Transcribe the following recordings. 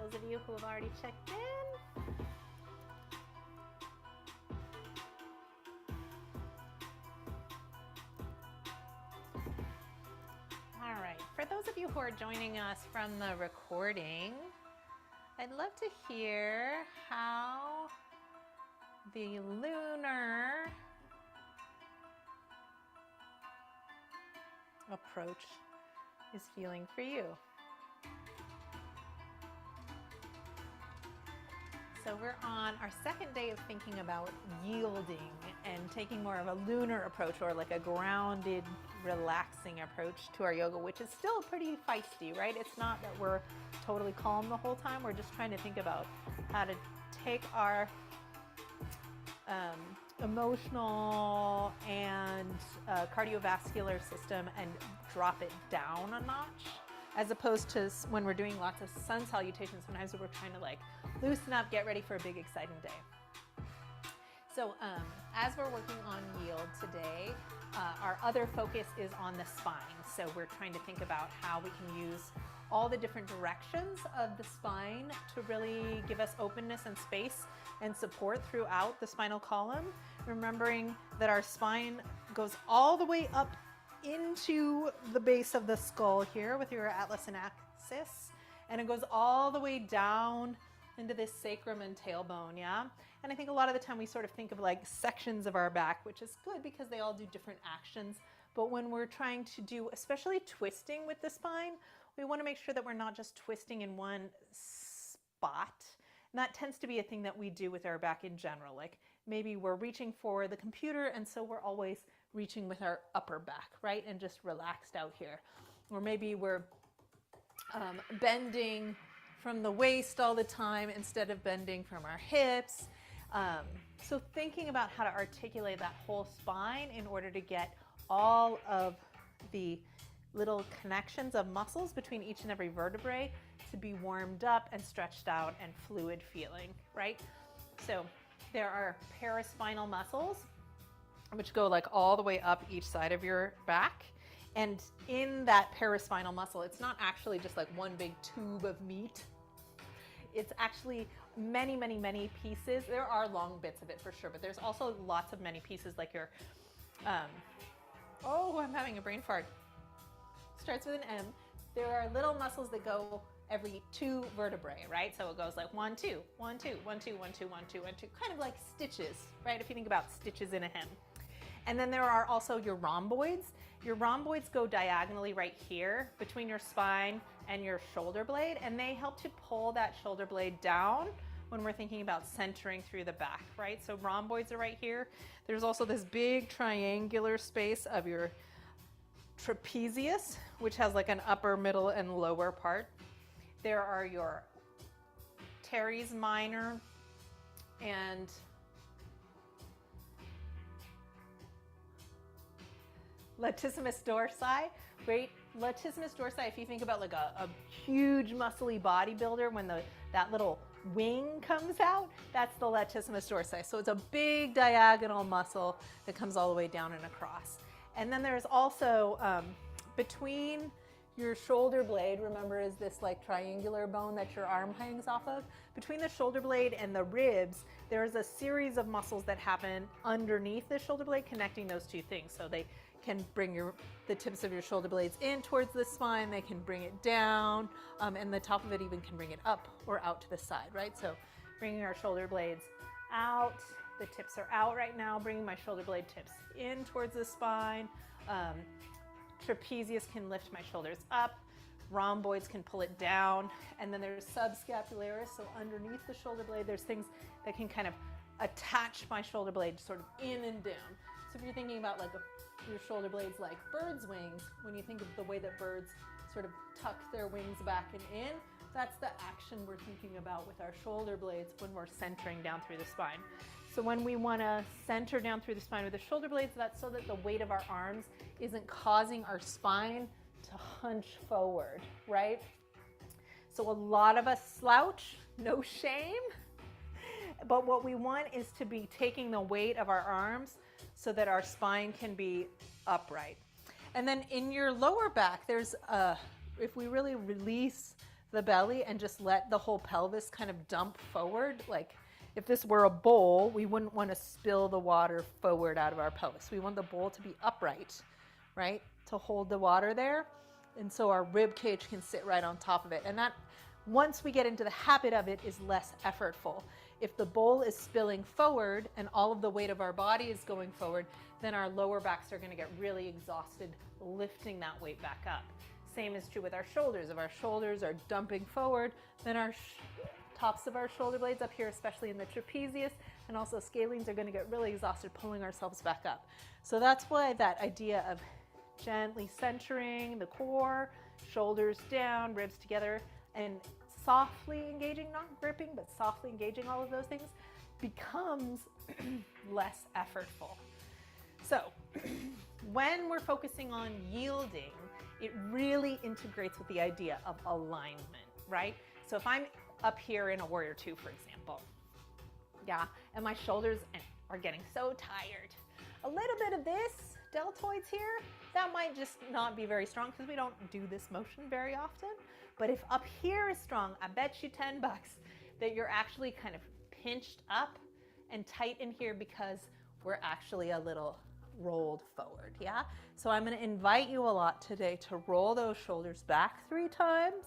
those of you who have already checked in. All right, for those of you who are joining us from the recording, I'd love to hear how the lunar approach is feeling for you. So we're on our second day of thinking about yielding and taking more of a lunar approach, or like a grounded, relaxing approach to our yoga, which is still pretty feisty, right? It's not that we're totally calm the whole time. We're just trying to think about how to take our emotional and cardiovascular system and drop it down a notch, as opposed to when we're doing lots of sun salutations. Sometimes we're trying to like loosen up, get ready for a big exciting day. So as we're working on yield today, our other focus is on the spine. So we're trying to think about how we can use all the different directions of the spine to really give us openness and space and support throughout the spinal column. Remembering that our spine goes all the way up into the base of the skull here with your atlas and axis, and it goes all the way down into this sacrum and tailbone, yeah? And I think a lot of the time we sort of think of like sections of our back, which is good because they all do different actions. But when we're trying to do, especially twisting with the spine, we want to make sure that we're not just twisting in one spot. And that tends to be a thing that we do with our back in general. Like maybe we're reaching for the computer, and so we're always reaching with our upper back, right? And just relaxed out here. Or maybe we're bending from the waist all the time instead of bending from our hips. So thinking about how to articulate that whole spine in order to get all of the little connections of muscles between each and every vertebrae to be warmed up and stretched out and fluid feeling, right? So there are paraspinal muscles, which go like all the way up each side of your back. And in that paraspinal muscle, it's not actually just like one big tube of meat. It's actually many, many, many pieces. There are long bits of it for sure, but there's also lots of many pieces like your, oh, I'm having a brain fart. Starts with an M. There are little muscles that go every 2 vertebrae, right? So it goes like 1, 2, 1, 2, 1, 2, 1, 2, 1, 2, 1, 2, kind of like stitches, right? If you think about stitches in a hem. And then there are also your rhomboids. Your rhomboids go diagonally right here between your spine and your shoulder blade, and they help to pull that shoulder blade down when we're thinking about centering through the back, right? So rhomboids are right here. There's also this big triangular space of your trapezius, which has like an upper, middle, and lower part. There are your teres minor and latissimus dorsi, right? Latissimus dorsi, if you think about like a huge muscly bodybuilder, when that little wing comes out, that's the latissimus dorsi. So it's a big diagonal muscle that comes all the way down and across. And then there's also between your shoulder blade, remember, is this like triangular bone that your arm hangs off of? Between the shoulder blade and the ribs, there's a series of muscles that happen underneath the shoulder blade connecting those two things. So they can bring the tips of your shoulder blades in towards the spine, they can bring it down, and the top of it even can bring it up or out to the side, right? So bringing our shoulder blades out, the tips are out right now, bringing my shoulder blade tips in towards the spine. Trapezius can lift my shoulders up, rhomboids can pull it down, and then there's subscapularis, so underneath the shoulder blade, there's things that can kind of attach my shoulder blade sort of in and down. So if you're thinking about like your shoulder blades like birds' wings, when you think of the way that birds sort of tuck their wings back and in, that's the action we're thinking about with our shoulder blades when we're centering down through the spine. So when we want to center down through the spine with the shoulder blades, that's so that the weight of our arms isn't causing our spine to hunch forward, right? So a lot of us slouch, no shame, but what we want is to be taking the weight of our arms so that our spine can be upright. And then in your lower back, there's if we really release the belly and just let the whole pelvis kind of dump forward. Like if this were a bowl, we wouldn't want to spill the water forward out of our pelvis. We want the bowl to be upright, right? To hold the water there. And so our rib cage can sit right on top of it. And that, once we get into the habit of it, is less effortful. If the bowl is spilling forward and all of the weight of our body is going forward, then our lower backs are going to get really exhausted lifting that weight back up. Same is true with our shoulders. If our shoulders are dumping forward, then our tops of our shoulder blades up here, especially in the trapezius, and also scalenes, are going to get really exhausted pulling ourselves back up. So that's why that idea of gently centering the core, shoulders down, ribs together, and softly engaging, not gripping, but softly engaging all of those things, becomes less effortful. So when we're focusing on yielding, it really integrates with the idea of alignment, right? So if I'm up here in a warrior two, for example, yeah, and my shoulders are getting so tired, a little bit of this deltoids here, that might just not be very strong because we don't do this motion very often. But if up here is strong, I bet you $10 that you're actually kind of pinched up and tight in here because we're actually a little rolled forward, yeah? So I'm going to invite you a lot today to roll those shoulders back 3 times.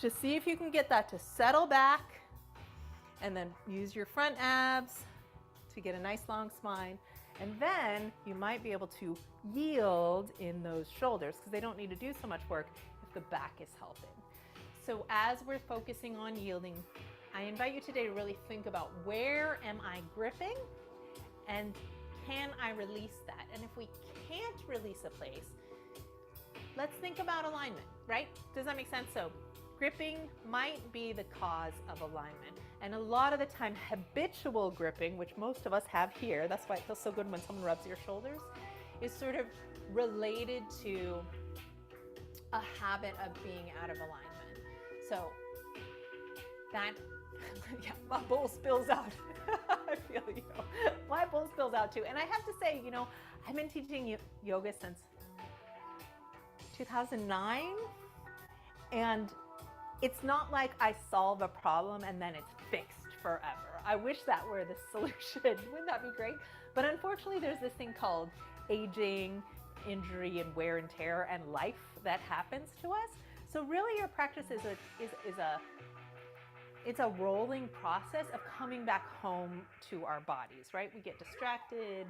Just see if you can get that to settle back, and then use your front abs to get a nice long spine. And then you might be able to yield in those shoulders because they don't need to do so much work if the back is helping. So as we're focusing on yielding, I invite you today to really think about, where am I gripping and can I release that? And if we can't release a place, let's think about alignment, right? Does that make sense? So gripping might be the cause of alignment. And a lot of the time, habitual gripping, which most of us have here, that's why it feels so good when someone rubs your shoulders, is sort of related to a habit of being out of alignment. So that, yeah, my bowl spills out. I feel you. My bowl spills out too. And I have to say, you know, I've been teaching yoga since 2009. And it's not like I solve a problem and then it's fixed forever. I wish that were the solution. Wouldn't that be great? But unfortunately, there's this thing called aging, injury, and wear and tear, and life that happens to us. So really, your practice is a rolling process of coming back home to our bodies, right? We get distracted,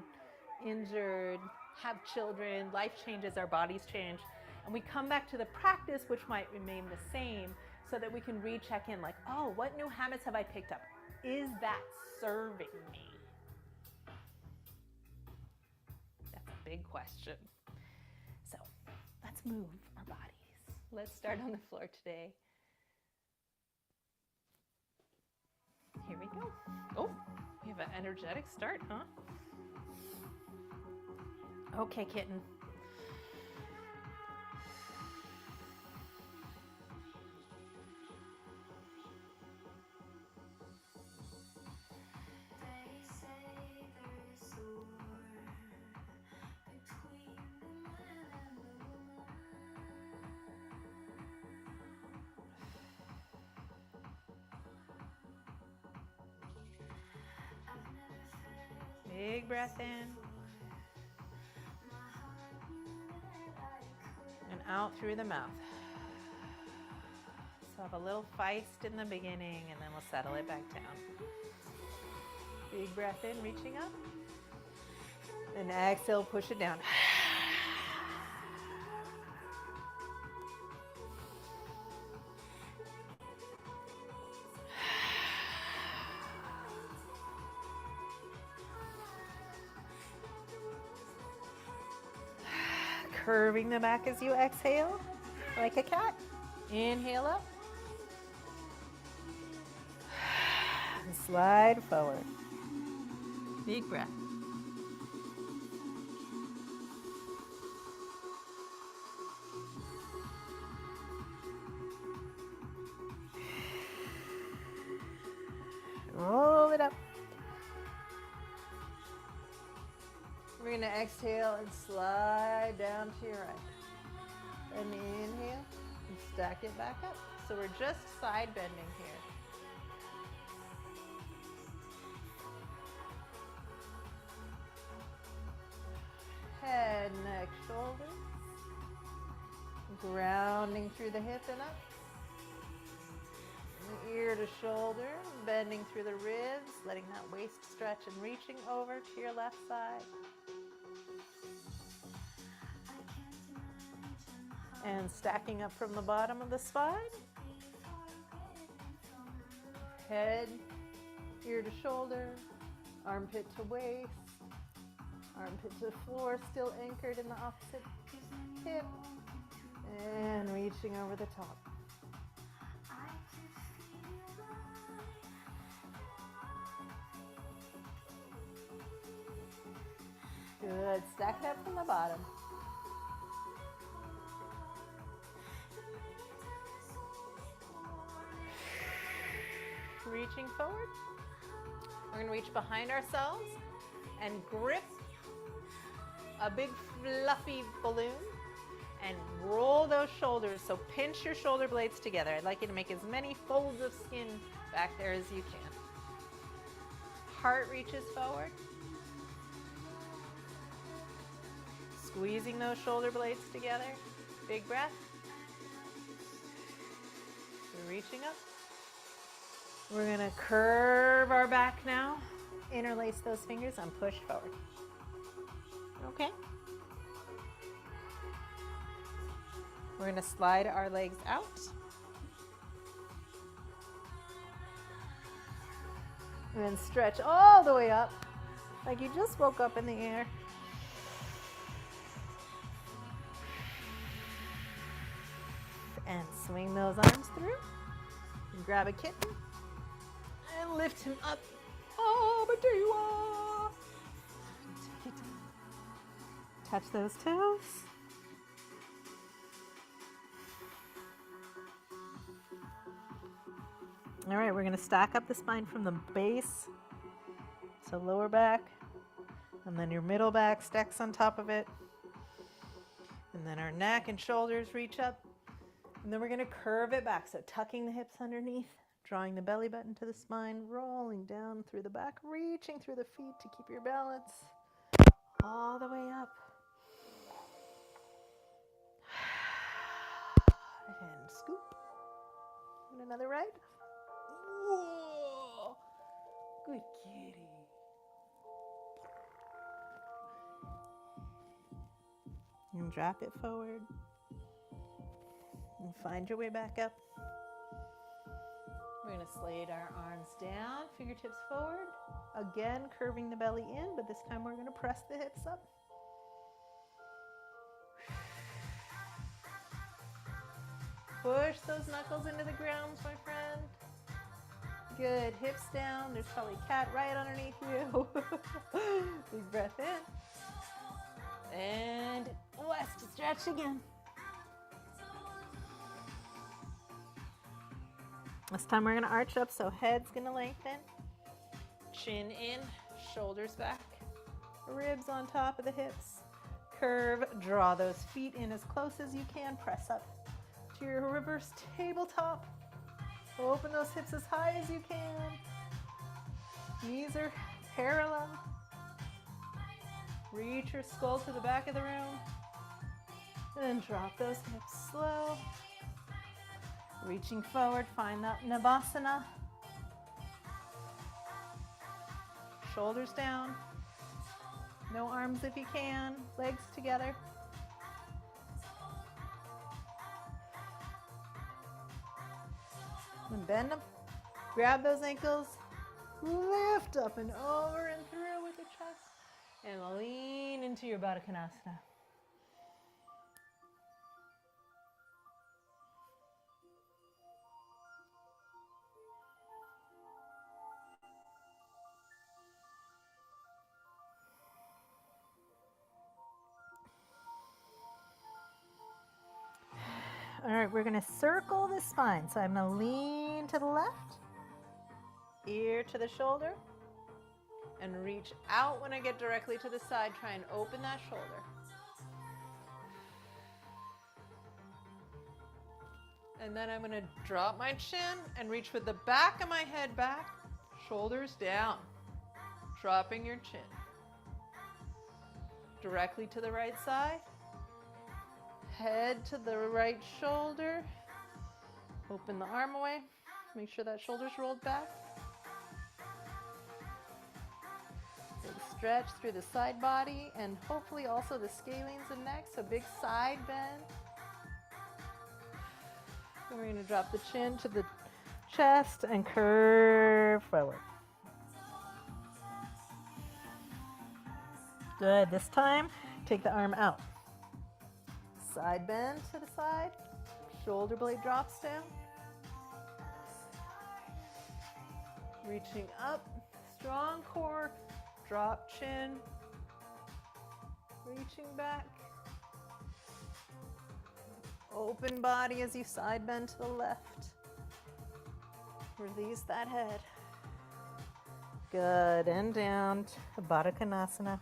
injured, have children, life changes, our bodies change, and we come back to the practice, which might remain the same, so that we can recheck in, like, oh, what new habits have I picked up? Is that serving me? That's a big question. So let's move our bodies. Let's start on the floor today. Here we go. Oh, we have an energetic start, huh? Okay, kitten. Big breath in and out through the mouth. So have a little feist in the beginning, and then we'll settle it back down. Big breath in, reaching up. And exhale, push it down. Curving the back as you exhale, like a cat. Inhale up. And slide forward. Big breath. Roll it up. We're going to exhale and slide down to your right. And inhale. And stack it back up. So we're just side bending here. Head, neck, shoulders. Grounding through the hip and up. Ear to shoulder, bending through the ribs, letting that waist stretch and reaching over to your left side. And stacking up from the bottom of the spine. Head, ear to shoulder, armpit to waist, armpit to floor, still anchored in the opposite hip, and reaching over the top. Good, stack it up from the bottom. Reaching forward. We're going to reach behind ourselves and grip a big fluffy balloon and roll those shoulders. So pinch your shoulder blades together. I'd like you to make as many folds of skin back there as you can. Heart reaches forward. Squeezing those shoulder blades together. Big breath. We're reaching up. We're going to curve our back now. Interlace those fingers and push forward. Okay. We're going to slide our legs out. And then stretch all the way up like you just woke up in the air. And swing those arms through. And grab a kitten. And lift him up. Oh, but there you are. Take it down. Touch those toes. All right, we're going to stack up the spine from the base. So lower back. And then your middle back stacks on top of it. And then our neck and shoulders reach up. And then we're going to curve it back. So tucking the hips underneath. Drawing the belly button to the spine, rolling down through the back, reaching through the feet to keep your balance all the way up. And scoop. And another right. Whoa. Good kitty. And drop it forward. And find your way back up. We're going to slide our arms down, fingertips forward. Again, curving the belly in, but this time we're going to press the hips up. Push those knuckles into the ground, my friend. Good, hips down. There's probably a cat right underneath you. Big breath in. And west, stretch again. This time we're going to arch up, so head's going to lengthen. Chin in, shoulders back. Ribs on top of the hips. Curve, draw those feet in as close as you can. Press up to your reverse tabletop. Open those hips as high as you can. Knees are parallel. Reach your skull to the back of the room. Then drop those hips slow. Reaching forward, find that Navasana. Shoulders down. No arms if you can. Legs together. And bend them. Grab those ankles. Lift up and over and through with your chest. And lean into your Baddha Konasana. All right, we're going to circle the spine. So I'm going to lean to the left, ear to the shoulder, and reach out when I get directly to the side. Try and open that shoulder. And then I'm gonna drop my chin and reach with the back of my head back, shoulders down, dropping your chin. Directly to the right side, head to the right shoulder, open the arm away, make sure that shoulder's rolled back. Big stretch through the side body and hopefully also the scalenes and neck, so big side bend. And we're going to drop the chin to the chest and curve forward. Good. This time, take the arm out. Side bend to the side. Shoulder blade drops down. Reaching up. Strong core. Drop chin. Reaching back. Open body as you side bend to the left. Release that head. Good, and down to Baddha Konasana.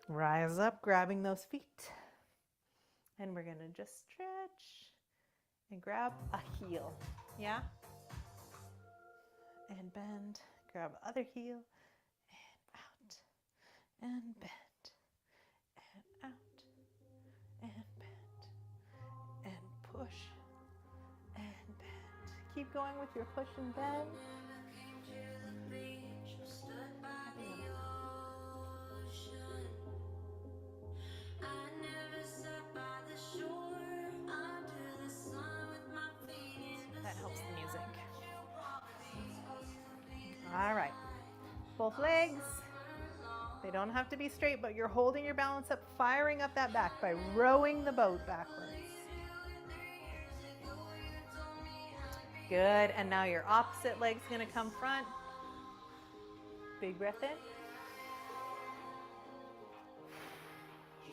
Rise up, grabbing those feet. And we're gonna just stretch and grab a heel, yeah? And bend, grab other heel, and out, and bend, and out, and bend, and push, and bend. Keep going with your push and bend. That helps the music. All right, both legs. They don't have to be straight, but you're holding your balance up, firing up that back by rowing the boat backwards. Good, and now your opposite leg's gonna come front. Big breath in.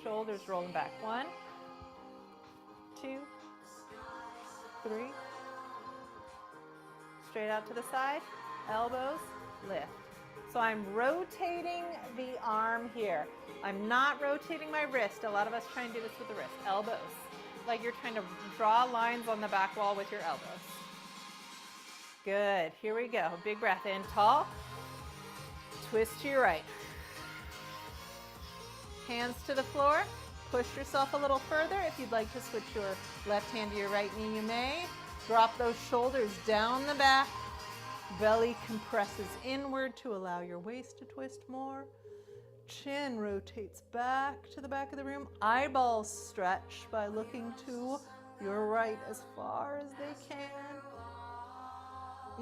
Shoulders rolling back. 1, 2, 3. Straight out to the side, elbows, lift. So I'm rotating the arm here. I'm not rotating my wrist. A lot of us try and do this with the wrist. Elbows, like you're trying to draw lines on the back wall with your elbows. Good, here we go. Big breath in, tall. Twist to your right. Hands to the floor. Push yourself a little further. If you'd like to switch your left hand to your right knee, you may. Drop those shoulders down the back. Belly compresses inward to allow your waist to twist more. Chin rotates back to the back of the room. Eyeballs stretch by looking to your right as far as they can.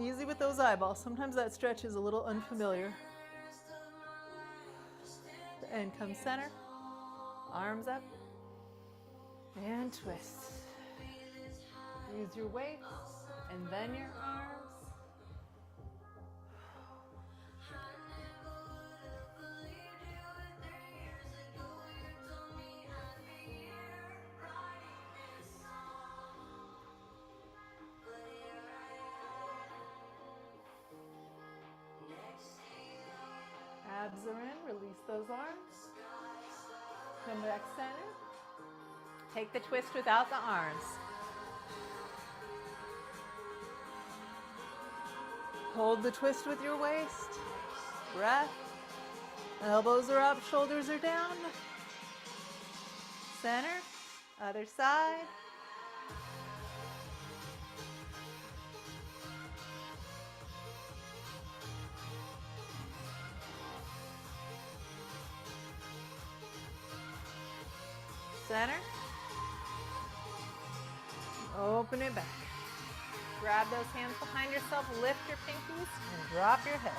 Easy with those eyeballs. Sometimes that stretch is a little unfamiliar. And come center. Arms up. And twist. Use your weights and then your arms. Abs are in, release those arms. Come back center. Take the twist without the arms. Hold the twist with your waist. Breath. Elbows are up, shoulders are down. Center. Other side. Center. Open it back. Grab those hands behind yourself, lift your pinkies, and drop your head.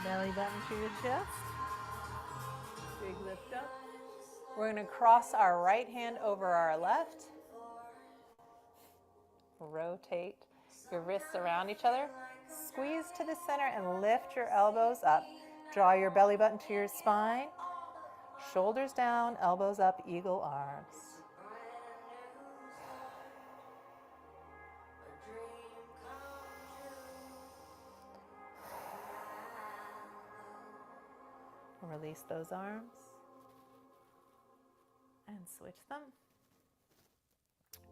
Belly button to your chest. Big lift up. We're going to cross our right hand over our left. Rotate your wrists around each other. Squeeze to the center and lift your elbows up. Draw your belly button to your spine. Shoulders down, elbows up, eagle arms. Release those arms. And switch them.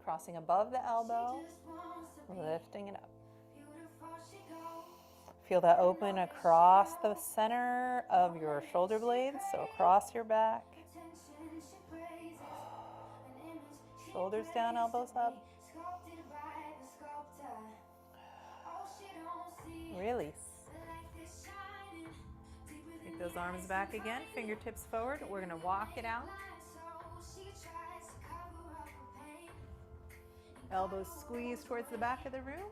Crossing above the elbow, lifting it up. Feel that open across the center of your shoulder blades, so across your back. Shoulders down, elbows up. Release. Take those arms back again, fingertips forward. We're going to walk it out. Elbows squeeze towards the back of the room.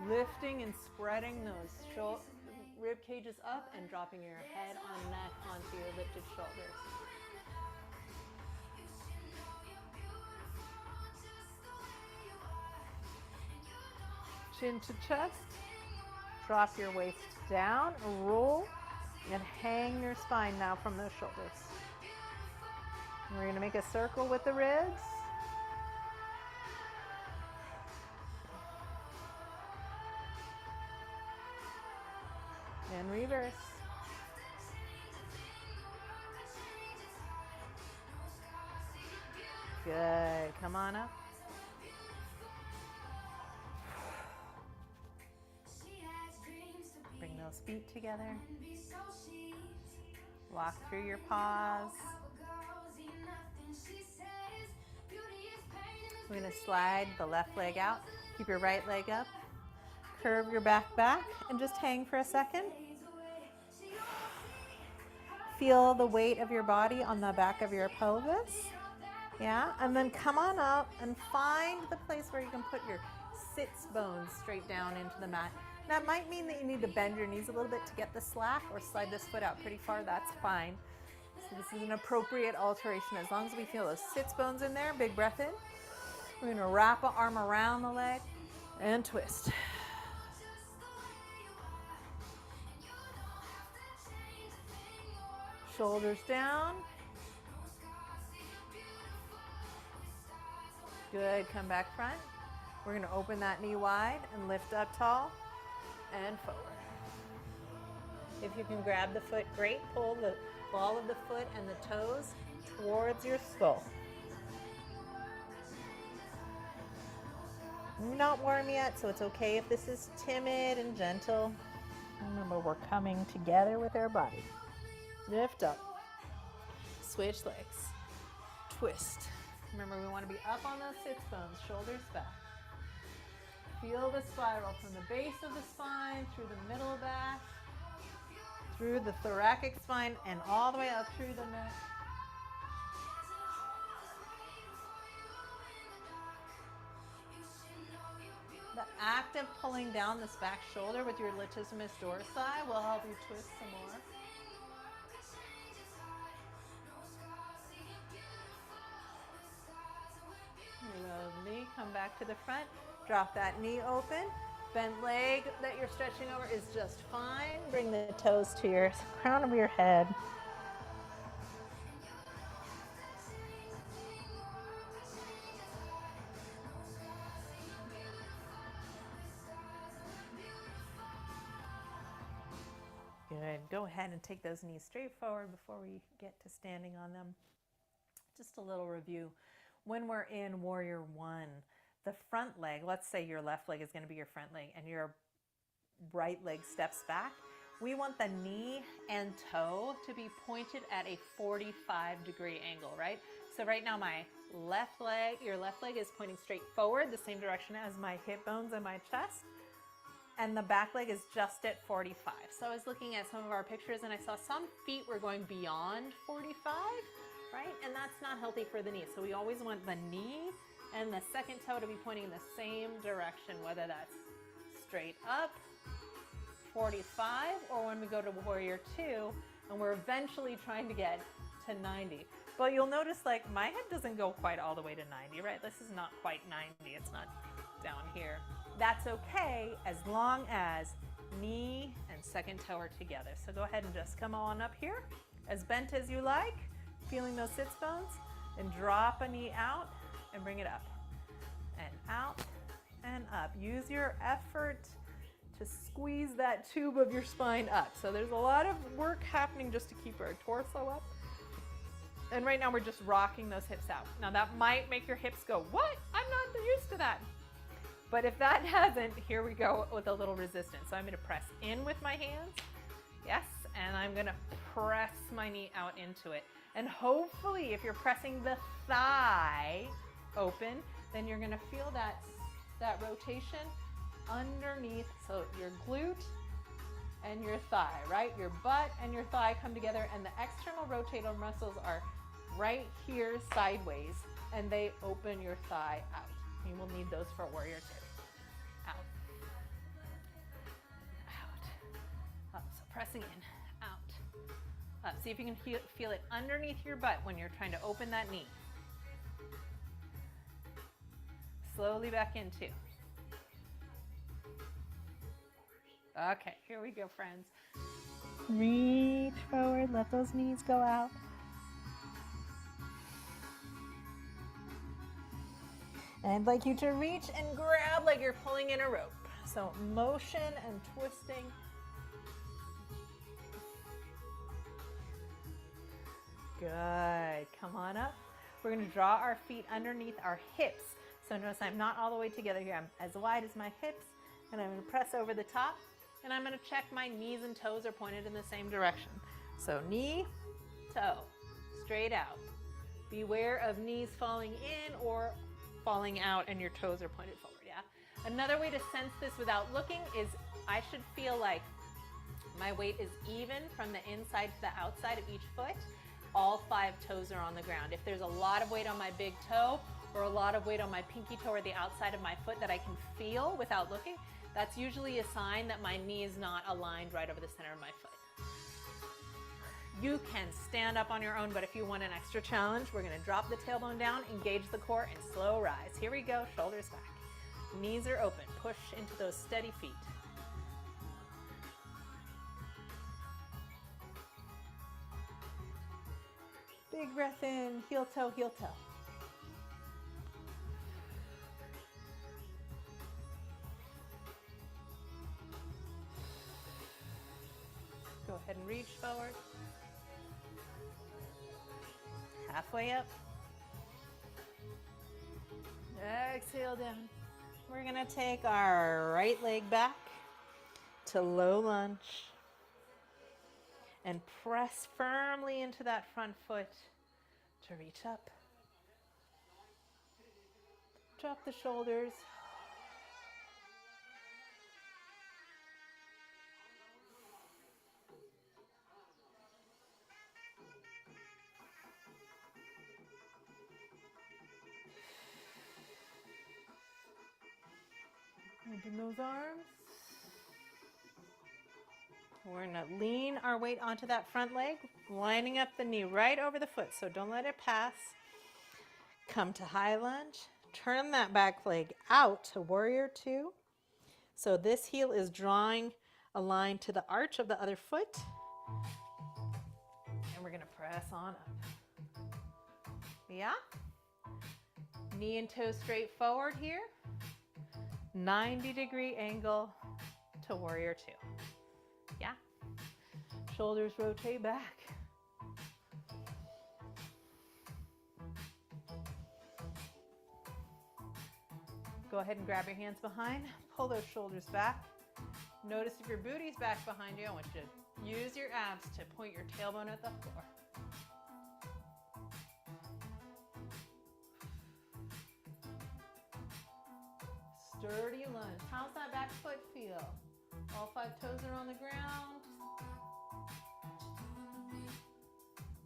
Lifting and spreading those rib cages up and dropping your head on neck onto your lifted shoulders. Chin to chest. Drop your waist down, roll, and hang your spine now from those shoulders. And we're going to make a circle with the ribs. And reverse. Good. Come on up. Bring those feet together. Walk through your paws. We're going to slide the left leg out. Keep your right leg up. Curve your back and just hang for a second. Feel the weight of your body on the back of your pelvis. Yeah, and then come on up and find the place where you can put your sits bones straight down into the mat. That might mean that you need to bend your knees a little bit to get the slack or slide this foot out pretty far, that's fine. So this is an appropriate alteration as long as we feel those sits bones in there. Big breath in. We're going to wrap an arm around the leg and twist. Shoulders down. Good, come back front. We're going to open that knee wide and lift up tall and forward. If you can grab the foot, great. Pull the ball of the foot and the toes towards your skull. You're not warm yet, so it's okay if this is timid and gentle. Remember, we're coming together with our body. Lift up. Switch legs. Twist. Remember, we want to be up on those sits bones, shoulders back. Feel the spiral from the base of the spine, through the middle back, through the thoracic spine, and all the way up through the neck. The act of pulling down this back shoulder with your latissimus dorsi will help you twist some more. Lovely. Come back to the front. Drop that knee open. Bent leg that you're stretching over is just fine. Bring the toes to your crown of your head. Good. Go ahead and take those knees straight forward before we get to standing on them. Just a little review. When we're in Warrior One, the front leg, let's say your left leg is going to be your front leg and your right leg steps back. We want the knee and toe to be pointed at a 45-degree angle, right? So right now my left leg, your left leg is pointing straight forward, the same direction as my hip bones and my chest. And the back leg is just at 45. So I was looking at some of our pictures and I saw some feet were going beyond 45, right? And that's not healthy for the knee. So we always want the knee and the second toe to be pointing in the same direction, whether that's straight up, 45, or when we go to Warrior Two and we're eventually trying to get to 90. But you'll notice like my head doesn't go quite all the way to 90, right? This is not quite 90, it's not down here. That's okay as long as knee and second toe are together. So go ahead and just come on up here, as bent as you like, feeling those sits bones, and drop a knee out and bring it up and out and up. Use your effort to squeeze that tube of your spine up. So there's a lot of work happening just to keep our torso up. And right now we're just rocking those hips out. Now that might make your hips go, what? I'm not used to that. But if that hasn't, here we go with a little resistance. So I'm gonna press in with my hands. Yes, and I'm gonna press my knee out into it. And hopefully if you're pressing the thigh open, then you're gonna feel that rotation underneath. So your glute and your thigh, right? Your butt and your thigh come together, and the external rotator muscles are right here sideways, and they open your thigh out. You will need those for warrior two. Out. Out. Up. So pressing in. Out. Up. See if you can feel it underneath your butt when you're trying to open that knee. Slowly back in too. Okay, here we go, friends. Reach forward, let those knees go out. And I'd like you to reach and grab like you're pulling in a rope. So motion and twisting. Good, come on up. We're gonna draw our feet underneath our hips. So notice I'm not all the way together here. I'm as wide as my hips, and I'm gonna press over the top, and I'm gonna check my knees and toes are pointed in the same direction. So knee, toe, straight out. Beware of knees falling in or falling out and your toes are pointed forward, yeah? Another way to sense this without looking is I should feel like my weight is even from the inside to the outside of each foot. All 5 toes are on the ground. If there's a lot of weight on my big toe or a lot of weight on my pinky toe or the outside of my foot that I can feel without looking, that's usually a sign that my knee is not aligned right over the center of my foot. You can stand up on your own, but if you want an extra challenge, we're gonna drop the tailbone down, engage the core, and slow rise. Here we go, shoulders back. Knees are open, push into those steady feet. Big breath in, heel toe, heel toe. Go ahead and reach forward. Halfway up. Exhale down. We're gonna take our right leg back to low lunge and press firmly into that front foot to reach up. Drop the shoulders. Open those arms. We're going to lean our weight onto that front leg, lining up the knee right over the foot, so don't let it pass. Come to high lunge. Turn that back leg out to warrior two. So this heel is drawing a line to the arch of the other foot. And we're going to press on up. Yeah? Knee and toe straight forward here. 90-degree angle to warrior two. Yeah? Shoulders rotate back. Go ahead and grab your hands behind. Pull those shoulders back. Notice if your booty's back behind you, I want you to use your abs to point your tailbone at the floor. Sturdy lunge. How's that back foot feel? All 5 toes are on the ground.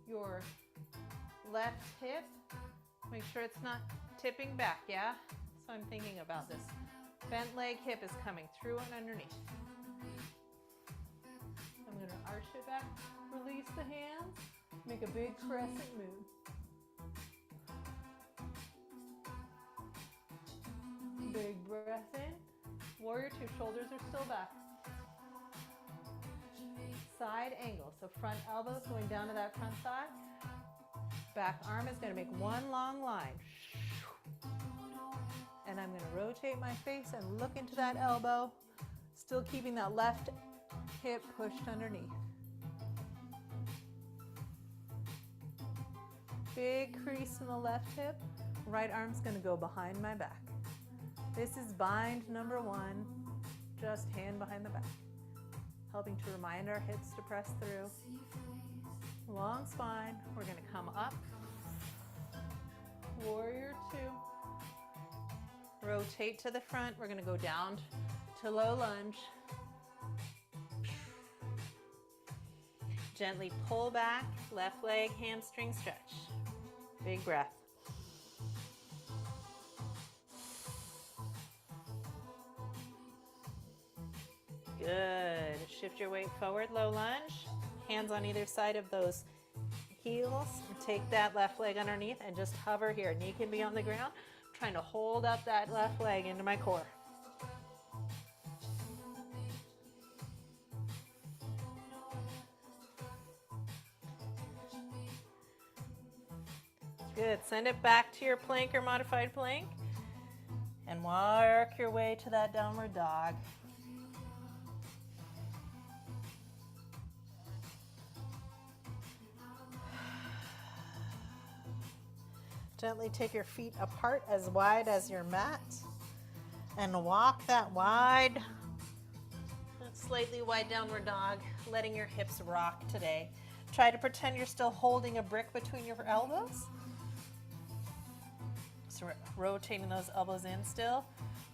Your left hip, make sure it's not tipping back, yeah? So I'm thinking about this. Bent leg hip is coming through and underneath. I'm gonna arch it back, release the hands, make a big crescent move. Big breath in. Warrior two, shoulders are still back. Side angle, so front elbows going down to that front thigh. Back arm is gonna make one long line. And I'm gonna rotate my face and look into that elbow, still keeping that left hip pushed underneath. Big crease in the left hip. Right arm's gonna go behind my back. This is bind number 1, just hand behind the back. Helping to remind our hips to press through. Long spine, we're gonna come up. Warrior 2. Rotate to the front, we're gonna go down to low lunge. Gently pull back, left leg, hamstring stretch. Big breath. Good. Shift your weight forward, low lunge. Hands on either side of those heels. Take that left leg underneath and just hover here. Knee can be on the ground. I'm trying to hold up that left leg into my core. Good. Send it back to your plank or modified plank and work your way to that downward dog. Gently take your feet apart as wide as your mat and walk that wide, slightly wide downward dog, letting your hips rock today. Try to pretend you're still holding a brick between your elbows. So rotating those elbows in still,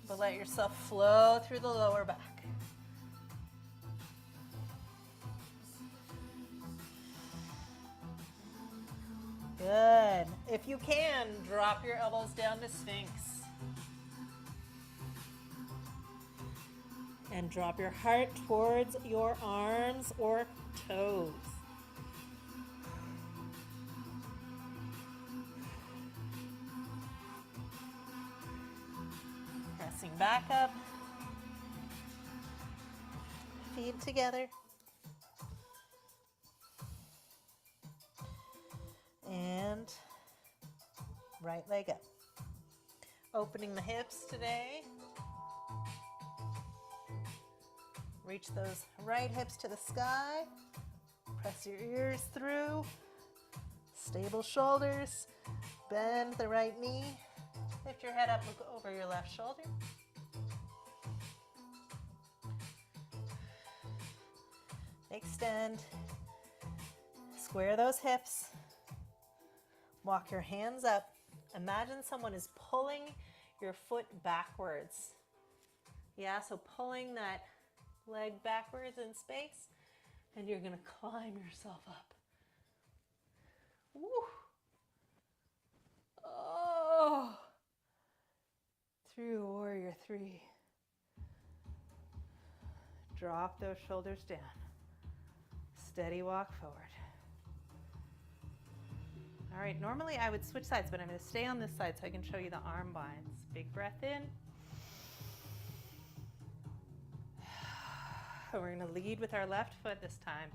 but let yourself flow through the lower back. Good. If you can, drop your elbows down to Sphinx. And drop your heart towards your arms or toes. Pressing back up. Feet together. And right leg up. Opening the hips today. Reach those right hips to the sky. Press your ears through. Stable shoulders. Bend the right knee. Lift your head up, look over your left shoulder. Extend. Square those hips. Walk your hands up. Imagine someone is pulling your foot backwards. Yeah, so pulling that leg backwards in space, and you're gonna climb yourself up. Woo. Oh. Through warrior 3. Drop those shoulders down. Steady walk forward. All right, normally I would switch sides, but I'm going to stay on this side so I can show you the arm binds. Big breath in. We're going to lead with our left foot this time.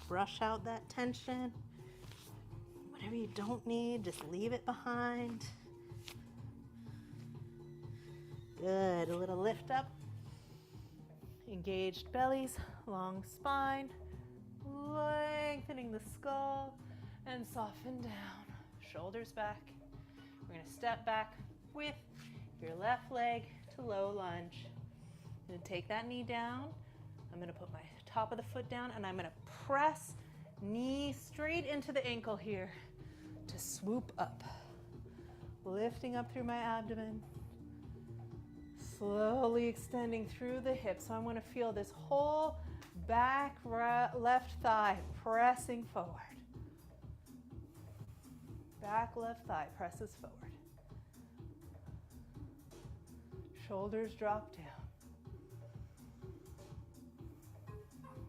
Brush out that tension. Whatever you don't need, just leave it behind. Good, a little lift up. Engaged bellies, long spine, lengthening the skull, and soften down. Shoulders back. We're gonna step back with your left leg to low lunge. I'm gonna take that knee down. I'm gonna put my top of the foot down, and I'm gonna press knee straight into the ankle here to swoop up. Lifting up through my abdomen. Slowly extending through the hips. So I want to feel this whole back left thigh pressing forward. Back left thigh presses forward. Shoulders drop down.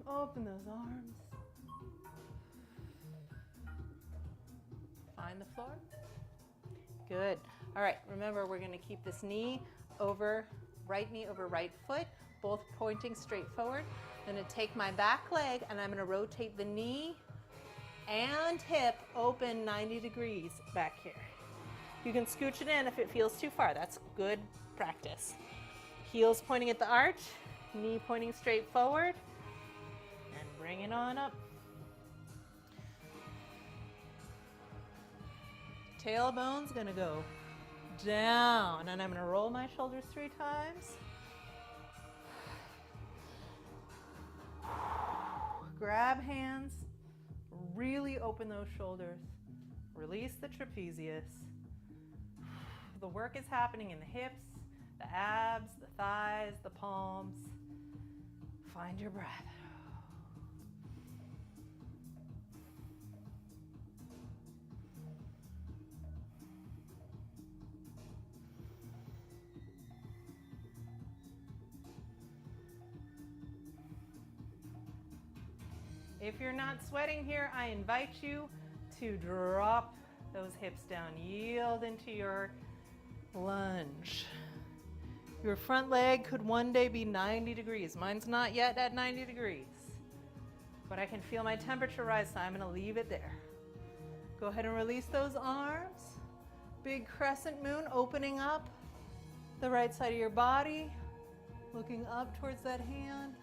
Open those arms. Find the floor. Good. All right, remember we're going to keep this knee over right foot, both pointing straight forward. I'm going to take my back leg and I'm going to rotate the knee and hip open 90 degrees back here. You can scooch it in if it feels too far. That's good practice. Heels pointing at the arch, knee pointing straight forward, and bring it on up. Tailbone's gonna go down, and I'm gonna roll my shoulders 3 times. Grab hands, really open those shoulders. Release the trapezius. The work is happening in the hips, the abs, the thighs, the palms. Find your breath. If you're not sweating here, I invite you to drop those hips down. Yield into your lunge. Your front leg could one day be 90 degrees. Mine's not yet at 90 degrees, but I can feel my temperature rise, so I'm gonna leave it there. Go ahead and release those arms. Big crescent moon, opening up the right side of your body, looking up towards that hand.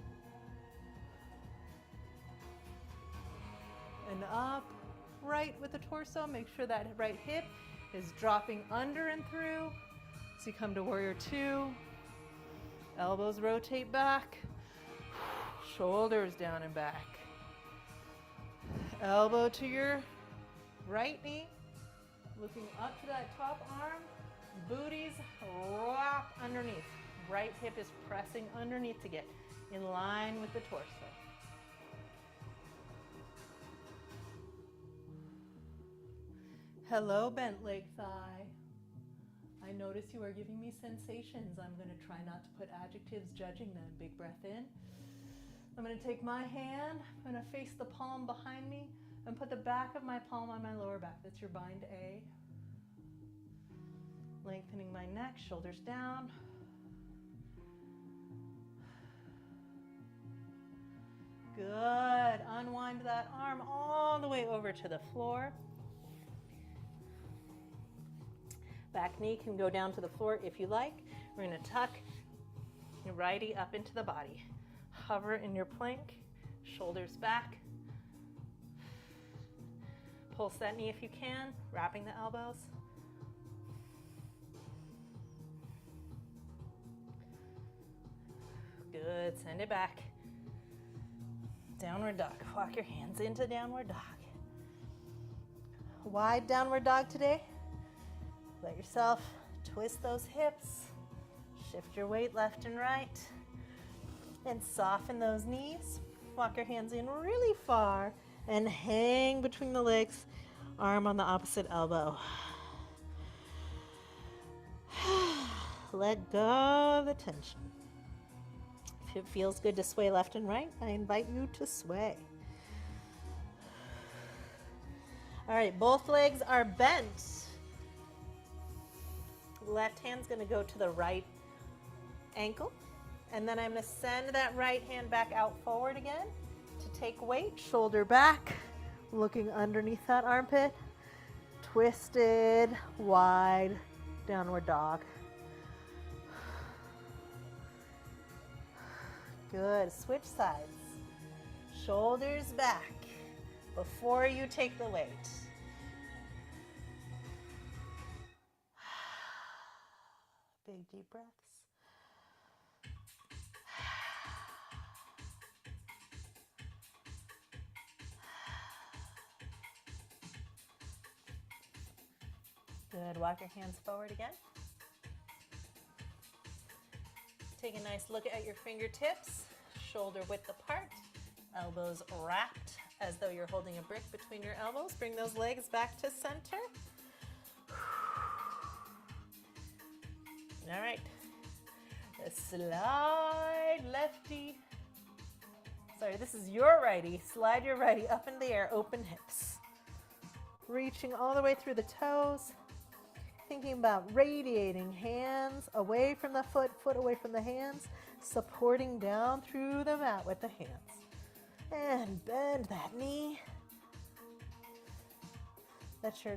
And up, right with the torso. Make sure that right hip is dropping under and through. So you come to warrior 2. Elbows rotate back. Shoulders down and back. Elbow to your right knee. Looking up to that top arm. Booties rock underneath. Right hip is pressing underneath to get in line with the torso. Hello, bent leg thigh. I notice you are giving me sensations. I'm going to try not to put adjectives judging them. Big breath in. I'm going to take my hand, I'm going to face the palm behind me and put the back of my palm on my lower back. That's your bind A. Lengthening my neck, shoulders down. Good. Unwind that arm all the way over to the floor. Back knee can go down to the floor if you like. We're going to tuck your righty up into the body. Hover in your plank, shoulders back. Pulse that knee if you can, wrapping the elbows. Good, send it back. Downward dog. Walk your hands into downward dog. Wide downward dog today. Let yourself twist those hips. Shift your weight left and right. And soften those knees. Walk your hands in really far and hang between the legs, arm on the opposite elbow. Let go of the tension. If it feels good to sway left and right, I invite you to sway. All right, both legs are bent. Left hand's gonna go to the right ankle, and then I'm gonna send that right hand back out forward again to take weight, shoulder back, looking underneath that armpit, twisted, wide, downward dog. Good, switch sides. Shoulders back before you take the weight. Big deep breaths. Good, walk your hands forward again. Take a nice look at your fingertips, shoulder width apart, elbows wrapped as though you're holding a brick between your elbows. Bring those legs back to center. All right, slide lefty. Sorry, this is your righty. Slide your righty up in the air, open hips. Reaching all the way through the toes. Thinking about radiating hands away from the foot, foot away from the hands, supporting down through the mat with the hands. And bend that knee. Let your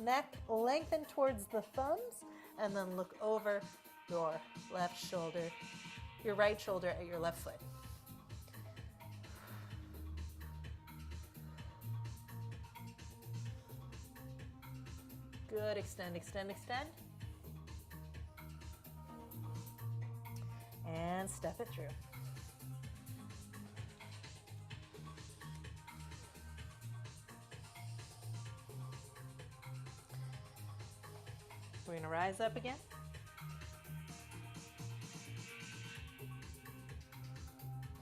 neck lengthen towards the thumbs, and then look over your left shoulder, your right shoulder at your left foot. Good, extend, extend, extend. And step it through. We're gonna rise up again.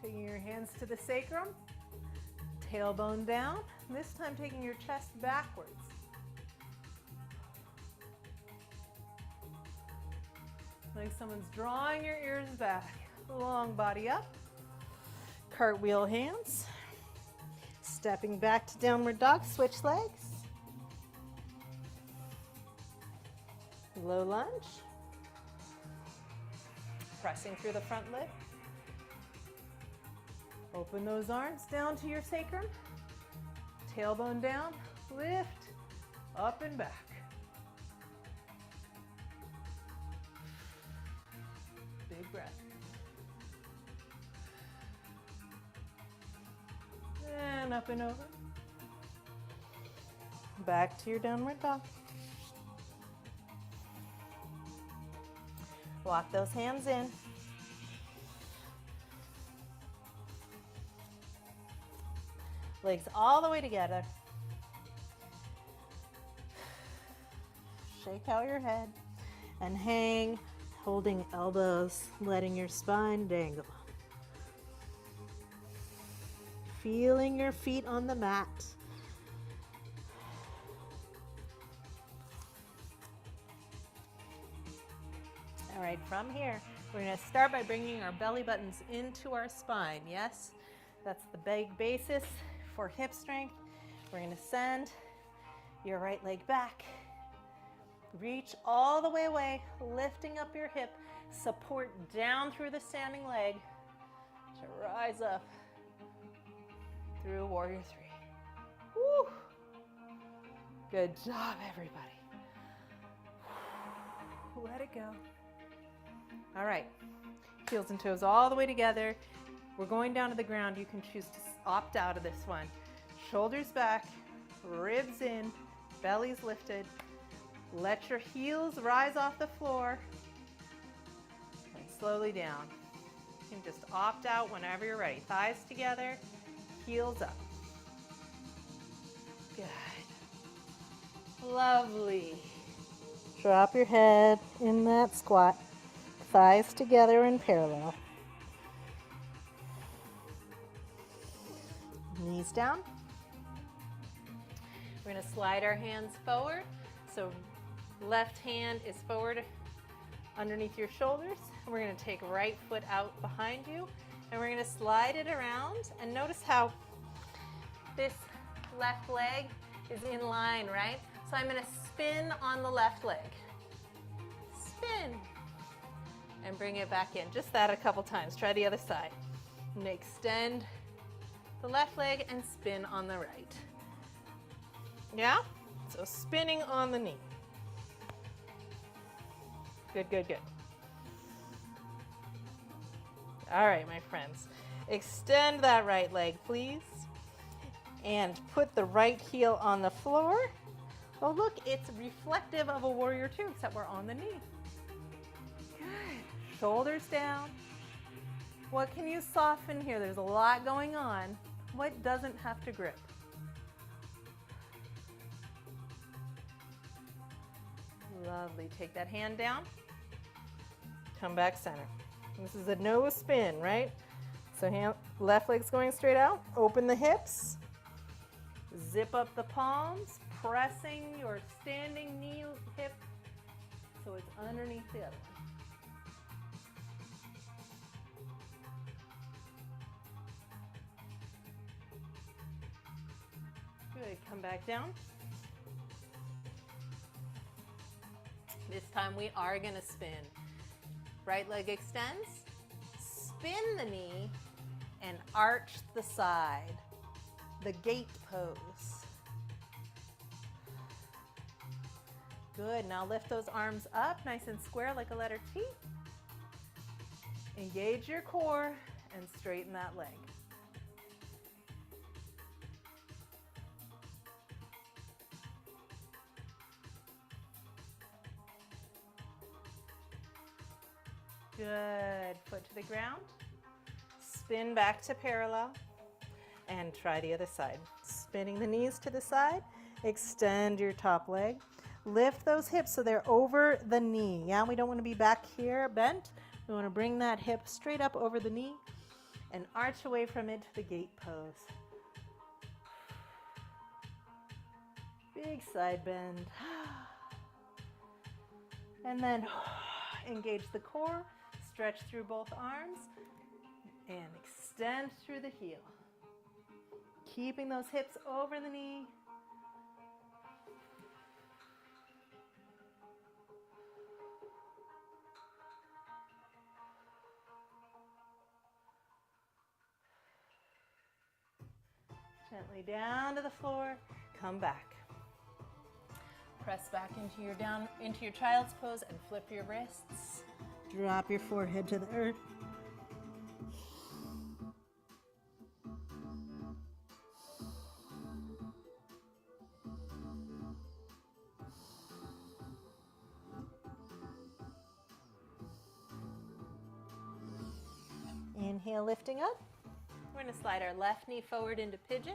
Taking your hands to the sacrum, tailbone down. This time taking your chest backwards. Like someone's drawing your ears back. Long body up. Cartwheel hands. Stepping back to downward dog, switch legs. Low lunge. Pressing through the front leg. Open those arms down to your sacrum. Tailbone down, lift, up and back. Big breath. And up and over. Back to your downward dog. Walk those hands in. Legs all the way together. Shake out your head and hang, holding elbows, letting your spine dangle. Feeling your feet on the mat. All right, from here, we're going to start by bringing our belly buttons into our spine. Yes, that's the big basis for hip strength. We're going to send your right leg back. Reach all the way away, lifting up your hip. Support down through the standing leg to rise up through warrior three. Woo. Good job, everybody. Let it go. All right, heels and toes all the way together. We're going down to the ground. You can choose to opt out of this one. Shoulders back, ribs in, belly's lifted. Let your heels rise off the floor and slowly down. You can just opt out whenever you're ready. Thighs together, heels up. Good. Lovely. Drop your head in that squat. Thighs together in parallel. Knees down. We're going to slide our hands forward. So left hand is forward underneath your shoulders. And we're going to take right foot out behind you. And we're going to slide it around. And notice how this left leg is in line, right? So I'm going to spin on the left leg. Spin. And bring it back in. Just that a couple times. Try the other side. And extend the left leg and spin on the right. Yeah? So spinning on the knee. Good, good, good. All right, my friends. Extend that right leg, please. And put the right heel on the floor. Oh, look, it's reflective of a warrior two, except we're on the knee. Good. Shoulders down. What can you soften here? There's a lot going on. What doesn't have to grip? Lovely. Take that hand down. Come back center. This is a no spin, right? So hand, left leg's going straight out. Open the hips. Zip up the palms, pressing your standing knee hip so it's underneath the other one. Good. Come back down. This time we are going to spin. Right leg extends, spin the knee, and arch the side. The gate pose. Good. Now lift those arms up nice and square like a letter T. Engage your core and straighten that leg. Good. Foot to the ground. Spin back to parallel and try the other side. Spinning the knees to the side. Extend your top leg. Lift those hips so they're over the knee. Yeah, we don't want to be back here bent. We want to bring that hip straight up over the knee and arch away from it to the gate pose. Big side bend. And then engage the core, stretch through both arms, and extend through the heel. Keeping those hips over the knee. Gently down to the floor, come back. Press back into your child's pose and flip your wrists. Drop your forehead to the earth. Inhale, lifting up. We're going to slide our left knee forward into pigeon.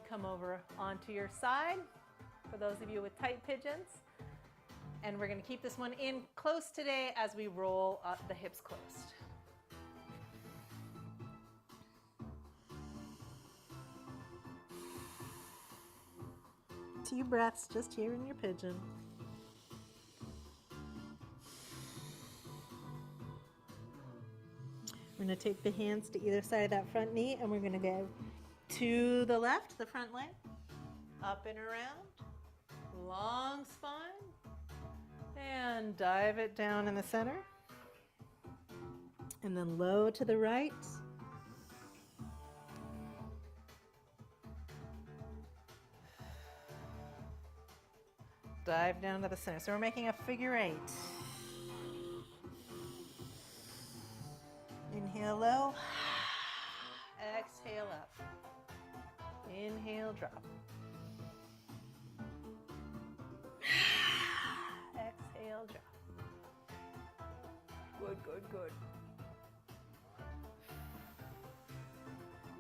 Come over onto your side for those of you with tight pigeons. And we're going to keep this one in close today as we roll the hips closed. 2 breaths just here in your pigeon. We're going to take the hands to either side of that front knee and we're going to go to the left, the front leg, up and around, long spine, and dive it down in the center, and then low to the right. Dive down to the center. So we're making a figure 8. Inhale low, exhale up. Inhale, drop. Exhale, drop. Good, good, good.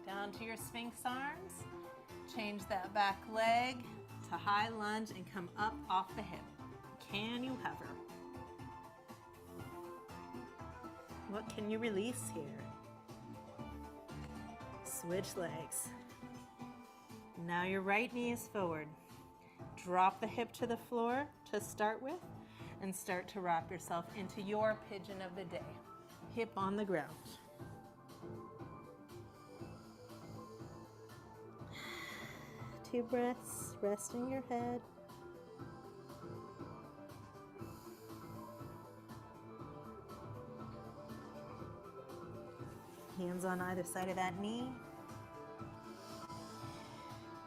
Down to your Sphinx arms. Change that back leg to high lunge and come up off the hip. Can you hover? What can you release here? Switch legs. Now your right knee is forward. Drop the hip to the floor to start with and start to rock yourself into your pigeon of the day. Hip on the ground. Two breaths, resting your head. Hands on either side of that knee.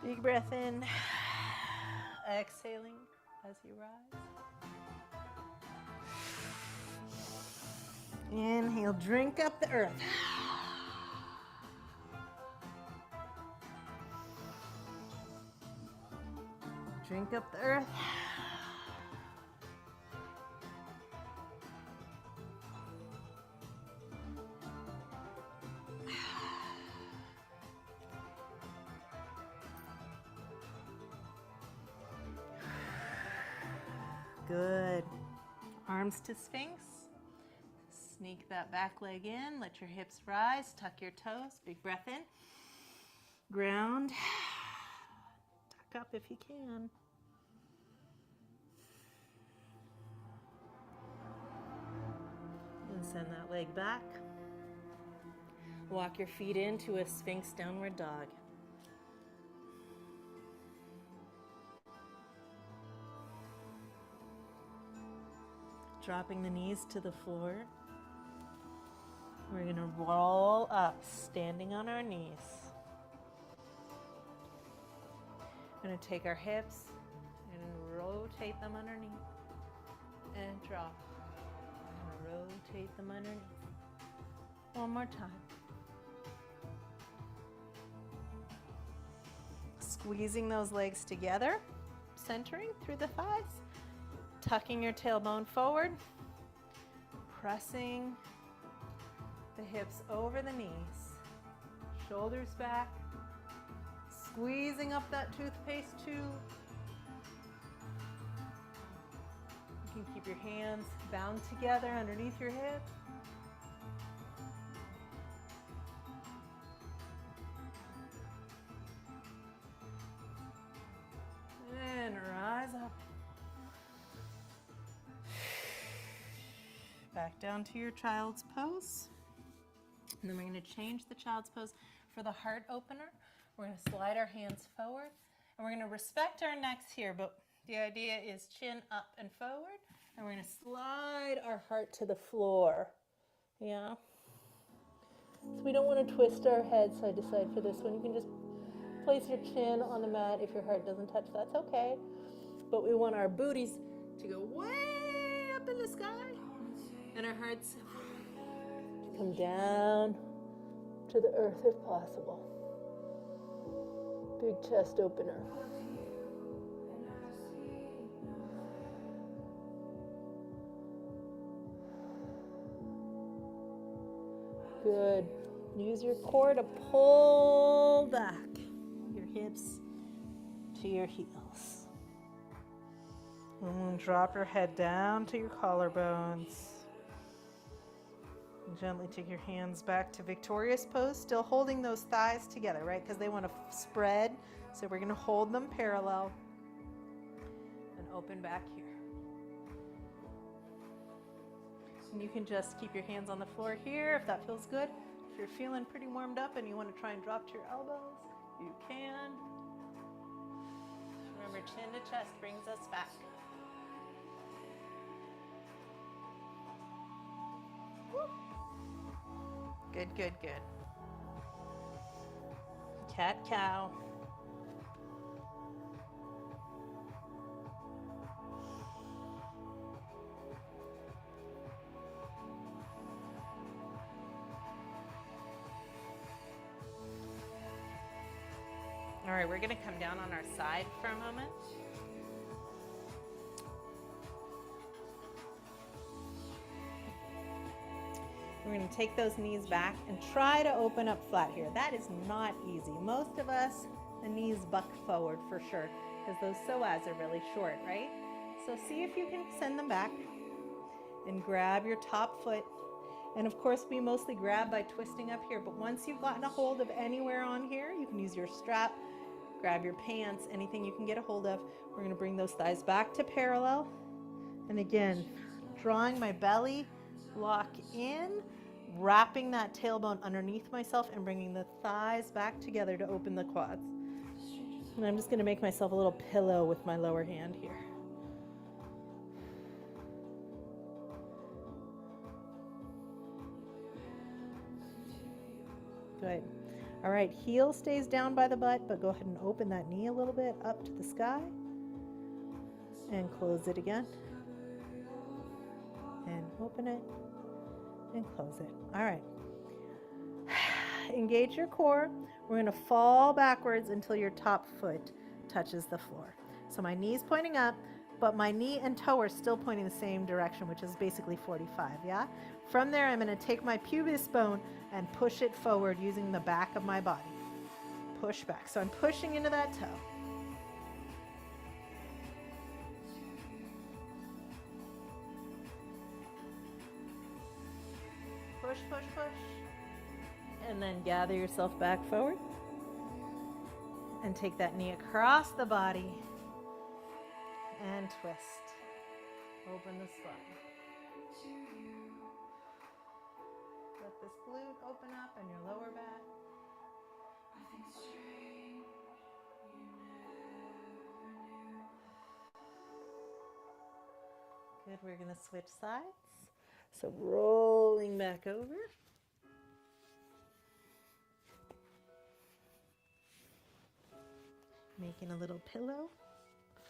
Big breath in. Exhaling as you rise. Inhale, drink up the earth. Drink up the earth. Good. Arms to Sphinx. Sneak that back leg in. Let your hips rise. Tuck your toes. Big breath in. Ground. Tuck up if you can. And send that leg back. Walk your feet into a Sphinx downward dog. Dropping the knees to the floor. We're going to roll up, standing on our knees. We're going to take our hips and rotate them underneath and drop. rotate them underneath. One more time. Squeezing those legs together, centering through the thighs, tucking your tailbone forward, pressing the hips over the knees, shoulders back, squeezing up that toothpaste tube. You can keep your hands bound together underneath your hip. And rise up. Back down to your child's pose. And then we're going to change the child's pose for the heart opener. We're going to slide our hands forward. And we're going to respect our necks here, but the idea is chin up and forward. And we're going to slide our heart to the floor. Yeah. So we don't want to twist our head side to side for this one. You can just place your chin on the mat if your heart doesn't touch. That's okay. But we want our booties to go way up in the sky and our hearts to come down to the earth if possible. Big chest opener. Good. Use your core to pull back your hips to your heels. And drop your head down to your collarbones. And gently take your hands back to victorious pose, still holding those thighs together, right? Because they want to spread. So we're going to hold them parallel and open back here. And you can just keep your hands on the floor here if that feels good. If you're feeling pretty warmed up and you want to try and drop to your elbows, you can. Remember, chin to chest brings us back. Woo. Good, good, good. Cat cow. All right, we're going to come down on our side for a moment. We're going to take those knees back and try to open up flat here. That is not easy. Most of us, the knees buck forward for sure because those psoas are really short, right? So see if you can send them back and grab your top foot. And of course, we mostly grab by twisting up here, but once you've gotten a hold of anywhere on here, you can use your strap, grab your pants, anything you can get a hold of. We're going to bring those thighs back to parallel. And again, drawing my belly, lock in, wrapping that tailbone underneath myself and bringing the thighs back together to open the quads. And I'm just going to make myself a little pillow with my lower hand here. Good. All right, heel stays down by the butt, but go ahead and open that knee a little bit up to the sky and close it again. And open it and close it. All right. Engage your core. We're going to fall backwards until your top foot touches the floor. So my knee's pointing up, but my knee and toe are still pointing the same direction, which is basically 45, yeah? From there, I'm going to take my pubis bone and push it forward using the back of my body. Push back. So I'm pushing into that toe. Push, push, push. And then gather yourself back forward. And take that knee across the body. And twist. Open the slide. Let this glute open up and your lower back. Good, we're going to switch sides. So rolling back over. Making a little pillow,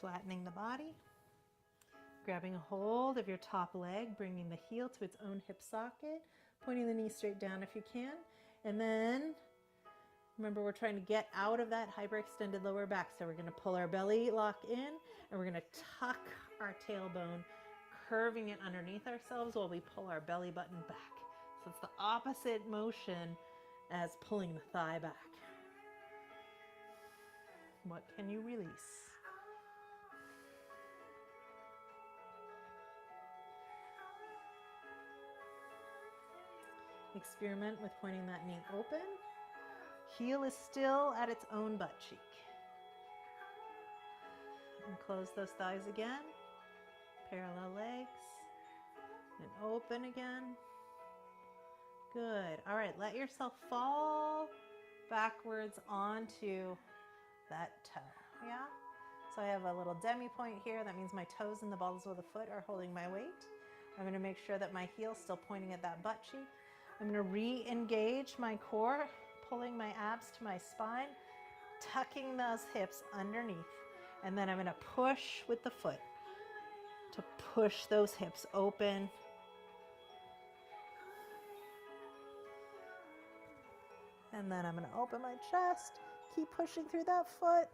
flattening the body. Grabbing a hold of your top leg, bringing the heel to its own hip socket, pointing the knee straight down if you can. And then, remember, we're trying to get out of that hyperextended lower back. So we're going to pull our belly lock in, and we're going to tuck our tailbone, curving it underneath ourselves while we pull our belly button back. So it's the opposite motion as pulling the thigh back. What can you release? Experiment with pointing that knee open. Heel is still at its own butt cheek. And close those thighs again. Parallel legs. And open again. Good. All right, let yourself fall backwards onto that toe. Yeah? So I have a little demi point here. That means my toes and the balls of the foot are holding my weight. I'm going to make sure that my heel's still pointing at that butt cheek. I'm going to re-engage my core, pulling my abs to my spine, tucking those hips underneath. And then I'm going to push with the foot to push those hips open. And then I'm going to open my chest, keep pushing through that foot.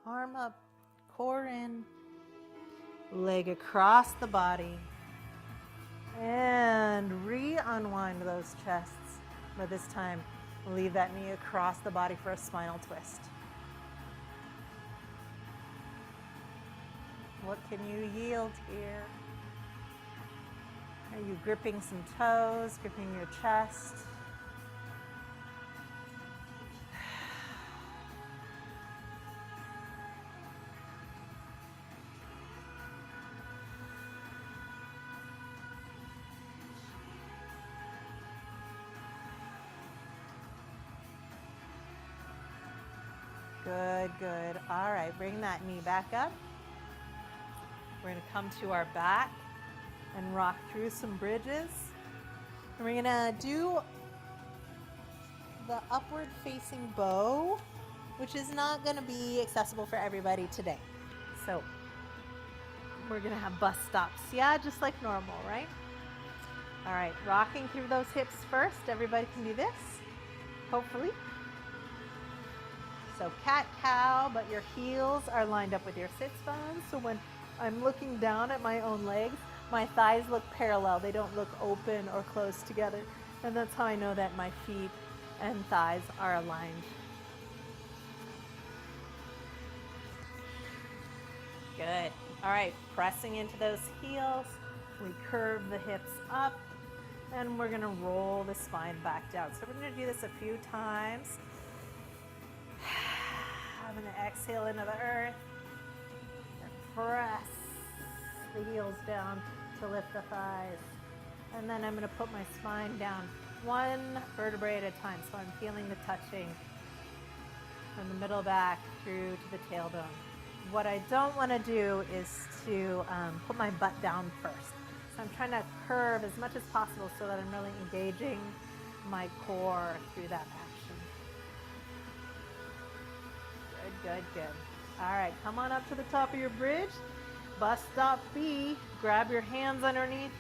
Arm up, core in, leg across the body, and re-unwind those chests. But this time, leave that knee across the body for a spinal twist. What can you yield here? Are you gripping some toes, gripping your chest? Good, good. All right, bring that knee back up. We're going to come to our back and rock through some bridges. And we're going to do the upward facing bow, which is not going to be accessible for everybody today. So we're going to have bus stops. Yeah, just like normal, right? All right, rocking through those hips first. Everybody can do this, hopefully. So cat-cow, but your heels are lined up with your sits bones. So when I'm looking down at my own legs, my thighs look parallel. They don't look open or close together. And that's how I know that my feet and thighs are aligned. Good. All right, pressing into those heels. We curve the hips up, and we're gonna roll the spine back down. So we're gonna do this a few times. I'm going to exhale into the earth and press the heels down to lift the thighs. And then I'm going to put my spine down one vertebrae at a time. So I'm feeling the touching from the middle back through to the tailbone. What I don't want to do is to put my butt down first. So I'm trying to curve as much as possible so that I'm really engaging my core through that action. Good, good. All right, come on up to the top of your bridge. Bus stop B, grab your hands underneath.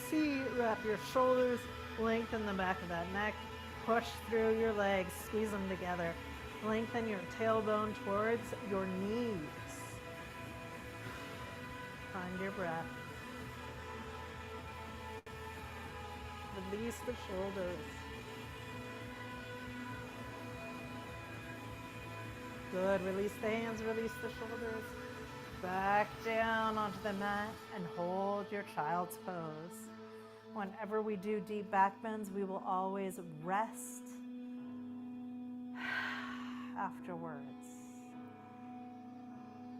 C, wrap your shoulders, lengthen the back of that neck. Push through your legs, squeeze them together. Lengthen your tailbone towards your knees. Find your breath. Release the shoulders. Good, release the hands, release the shoulders. Back down onto the mat and hold your child's pose. Whenever we do deep back bends, we will always rest afterwards.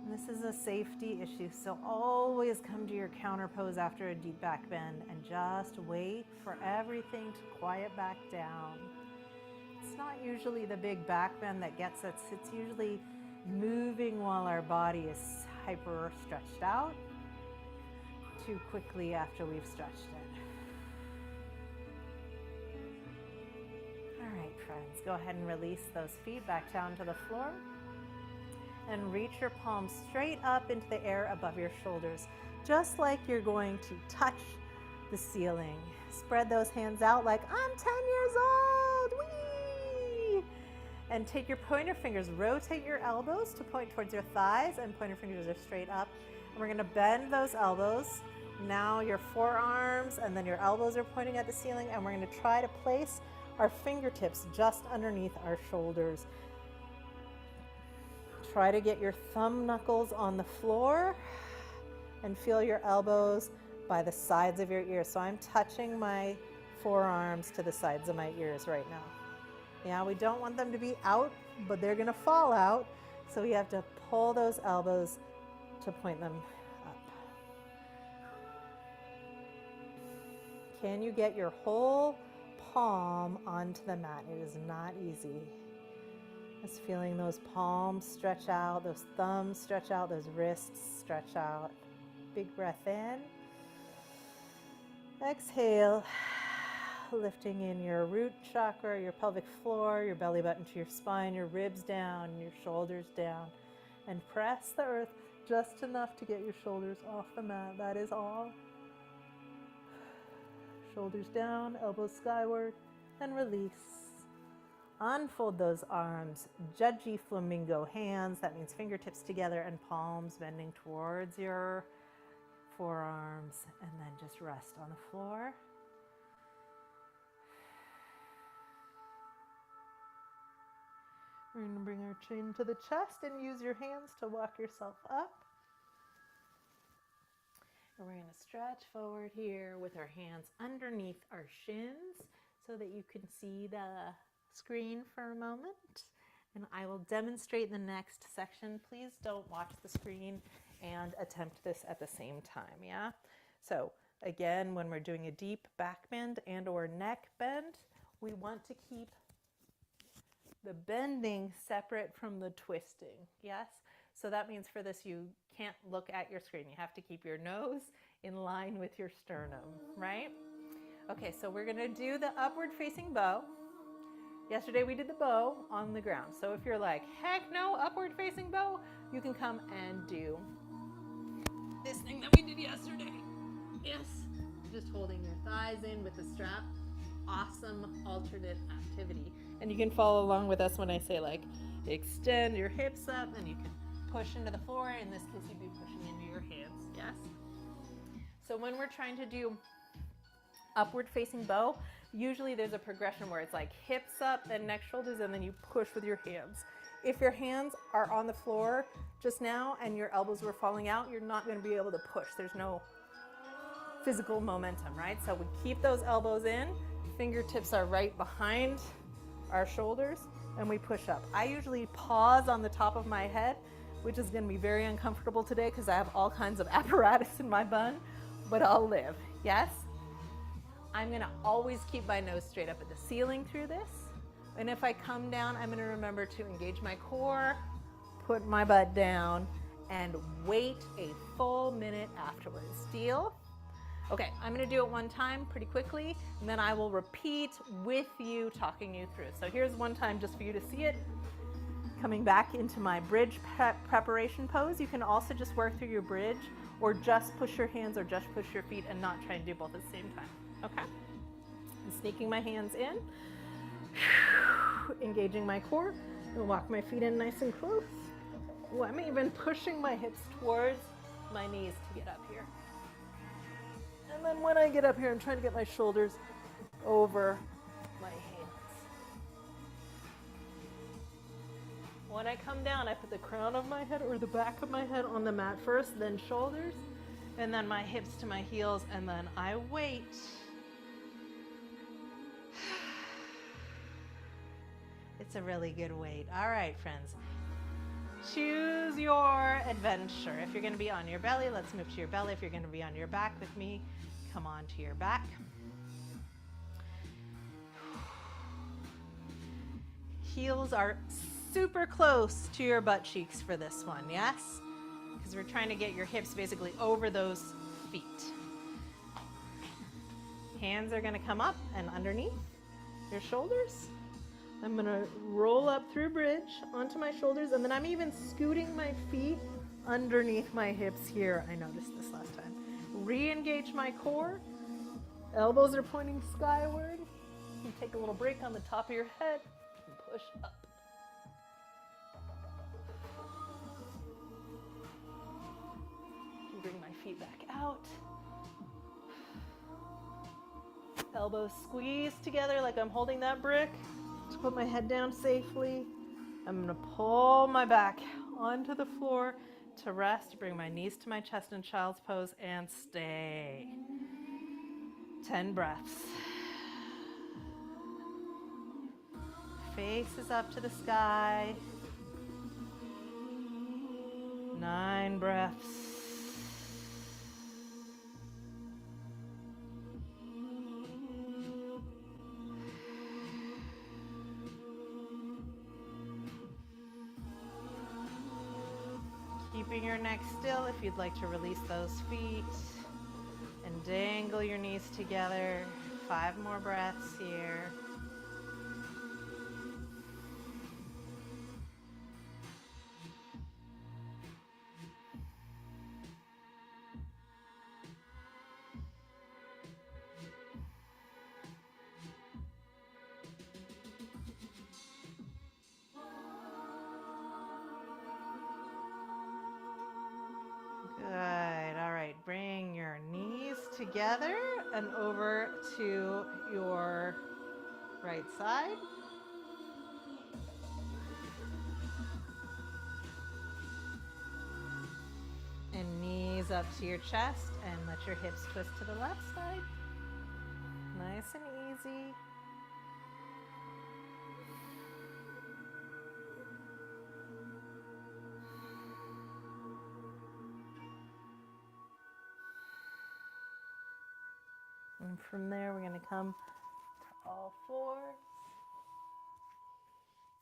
And this is a safety issue, so always come to your counter pose after a deep back bend and just wait for everything to quiet back down. It's not usually the big back bend that gets us. It's usually moving while our body is hyper stretched out too quickly after we've stretched it. All right, friends, go ahead and release those feet back down to the floor and reach your palms straight up into the air above your shoulders, just like you're going to touch the ceiling. Spread those hands out like I'm 10 years old. Whee! And take your pointer fingers, rotate your elbows to point towards your thighs, and pointer fingers are straight up. And we're gonna bend those elbows. Now your forearms and then your elbows are pointing at the ceiling, and we're gonna try to place our fingertips just underneath our shoulders. Try to get your thumb knuckles on the floor and feel your elbows by the sides of your ears. So I'm touching my forearms to the sides of my ears right now. Yeah, we don't want them to be out, but they're gonna fall out. So we have to pull those elbows to point them up. Can you get your whole palm onto the mat? It is not easy. Just feeling those palms stretch out, those thumbs stretch out, those wrists stretch out. Big breath in. Exhale, lifting in your root chakra, your pelvic floor, your belly button to your spine, your ribs down, your shoulders down, and press the earth just enough to get your shoulders off the mat. That is all. Shoulders down, elbows skyward, and release. Unfold those arms, judgy flamingo hands. That means fingertips together and palms bending towards your forearms, and then just rest on the floor. We're going to bring our chin to the chest and use your hands to walk yourself up. And we're going to stretch forward here with our hands underneath our shins so that you can see the screen for a moment. And I will demonstrate the next section. Please don't watch the screen and attempt this at the same time, yeah? So again, when we're doing a deep back bend and or neck bend, we want to keep the bending separate from the twisting, yes? So that means for this, you can't look at your screen. You have to keep your nose in line with your sternum, right? Okay, so we're gonna do the upward facing bow. Yesterday we did the bow on the ground. So if you're like, heck no, upward facing bow, you can come and do this thing that we did yesterday. Yes, just holding your thighs in with the strap. Awesome alternate activity. And you can follow along with us when I say like, extend your hips up, and you can push into the floor. In this case, you'd be pushing into your hands, yes? So when we're trying to do upward facing bow, usually there's a progression where it's like hips up, then neck, shoulders, and then you push with your hands. If your hands are on the floor just now and your elbows were falling out, you're not going to be able to push. There's no physical momentum, right? So we keep those elbows in, fingertips are right behind our shoulders, and we push up. I usually pause on the top of my head, which is going to be very uncomfortable today because I have all kinds of apparatus in my bun, but I'll live, yes? I'm going to always keep my nose straight up at the ceiling through this. And if I come down, I'm going to remember to engage my core, put my butt down, and wait a full minute afterwards. Steele? Okay, I'm going to do it one time pretty quickly, and then I will repeat with you, talking you through. So here's one time just for you to see it. Coming back into my bridge preparation pose. You can also just work through your bridge, or just push your hands, or just push your feet, and not try and do both at the same time. Okay? I'm sneaking my hands in. Engaging my core, and walk my feet in nice and close. Ooh, I'm even pushing my hips towards my knees to get up here. And then when I get up here, I'm trying to get my shoulders over my hands. When I come down, I put the crown of my head or the back of my head on the mat first, then shoulders, and then my hips to my heels, and then I wait. It's a really good wait. All right, friends. Choose your adventure. If you're going to be on your belly, let's move to your belly. If you're going to be on your back with me, come on to your back. Heels are super close to your butt cheeks for this one, yes? Because we're trying to get your hips basically over those feet. feet. Hands are gonna come up and underneath your shoulders. I'm gonna roll up through bridge onto my shoulders, and then I'm even scooting my feet underneath my hips here. I noticed this last time. Re-engage my core. Elbows are pointing skyward. You take a little break on the top of your head and push up. Bring my feet back out. Elbows squeeze together like I'm holding that brick to put my head down safely. I'm gonna pull my back onto the floor to rest, bring my knees to my chest in child's pose, and stay. 10 breaths. Face is up to the sky. 9 breaths. Keeping your neck still if you'd like to release those feet and dangle your knees together. 5 more breaths here. Good. All right. Bring your knees together and over to your right side. And knees up to your chest, and let your hips twist to the left side. Nice and easy. And from there, we're going to come to all fours.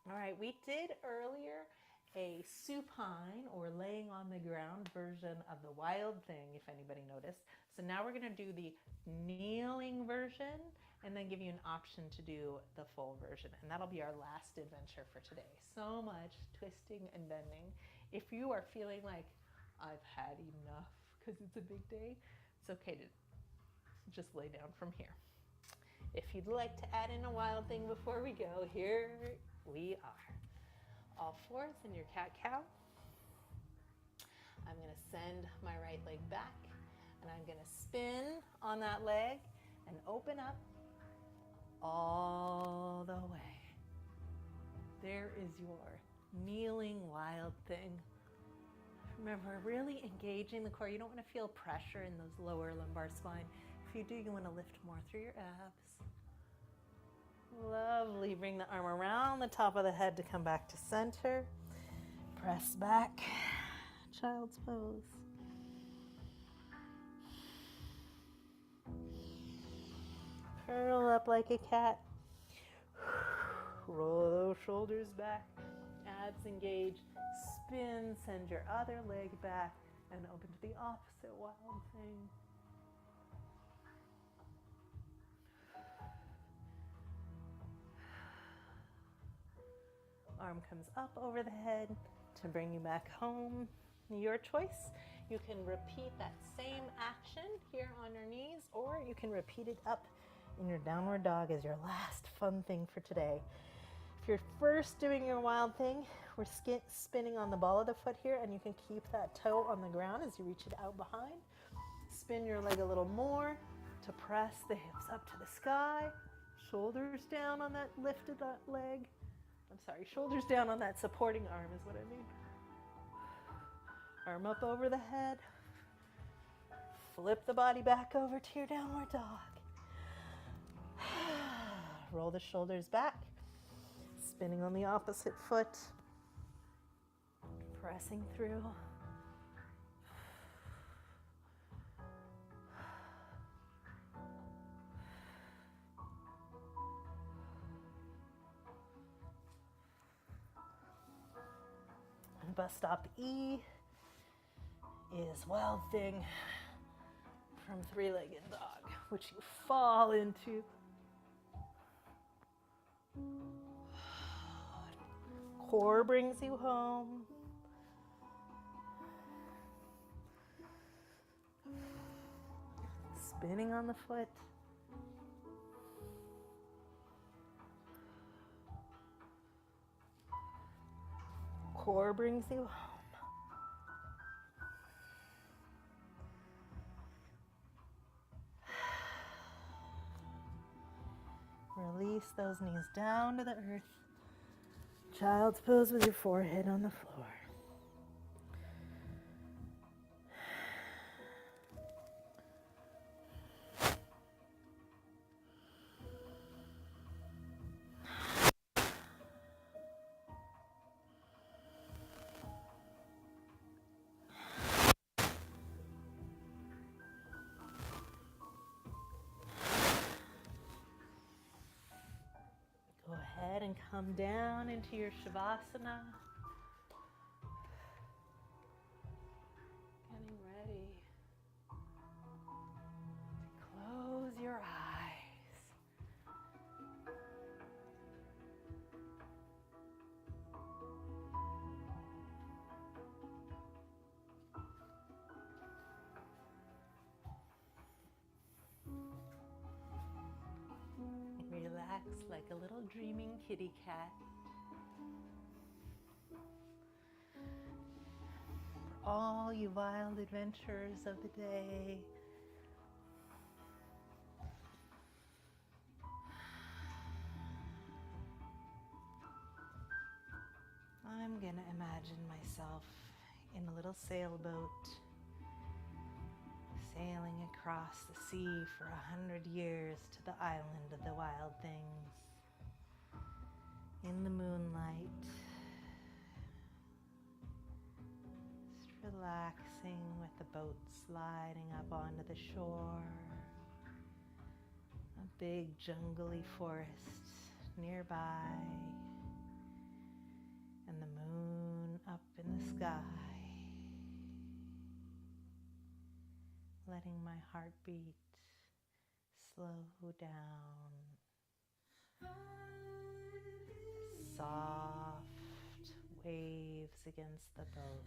All right, we did earlier a supine or laying on the ground version of the wild thing, if anybody noticed. So now we're going to do the kneeling version and then give you an option to do the full version. And that'll be our last adventure for today. So much twisting and bending. If you are feeling like I've had enough because it's a big day, it's okay to just lay down from here. If you'd like to add in a wild thing before we go, here we are. All fours in your cat-cow. I'm going to send my right leg back, and I'm going to spin on that leg and open up all the way. There is your kneeling wild thing. Remember, really engaging the core. You don't want to feel pressure in those lower lumbar spine. If you do, you want to lift more through your abs. Lovely. Bring the arm around the top of the head to come back to center. Press back. Child's pose. Curl up like a cat. Roll those shoulders back. Abs engage. Spin. Send your other leg back and open to the opposite wild thing. Arm comes up over the head to bring you back home. Your choice. You can repeat that same action here on your knees, or you can repeat it up in your downward dog as your last fun thing for today. If you're first doing your wild thing, we're spinning on the ball of the foot here, and you can keep that toe on the ground as you reach it out behind. Spin your leg a little more to press the hips up to the sky. Shoulders down on that lifted leg. I'm sorry, shoulders down on that supporting arm is what I mean. Arm up over the head. Flip the body back over to your downward dog. Roll the shoulders back. Spinning on the opposite foot. Pressing through. Bus stop E is wild thing from three-legged dog, which you fall into. Core brings you home. Spinning on the foot. Core brings you home. Release those knees down to the earth. Child's pose with your forehead on the floor. Go ahead and come down into your Shavasana. Getting ready to close your eyes. Relax like a little dreaming kitty cat. For all you wild adventurers of the day, I'm gonna imagine myself in a little sailboat sailing across the sea for 100 years to the island of the wild things. In the moonlight, just relaxing with the boat sliding up onto the shore. A big jungly forest nearby, and the moon up in the sky. Letting my heartbeat slow down. Soft waves against the boat.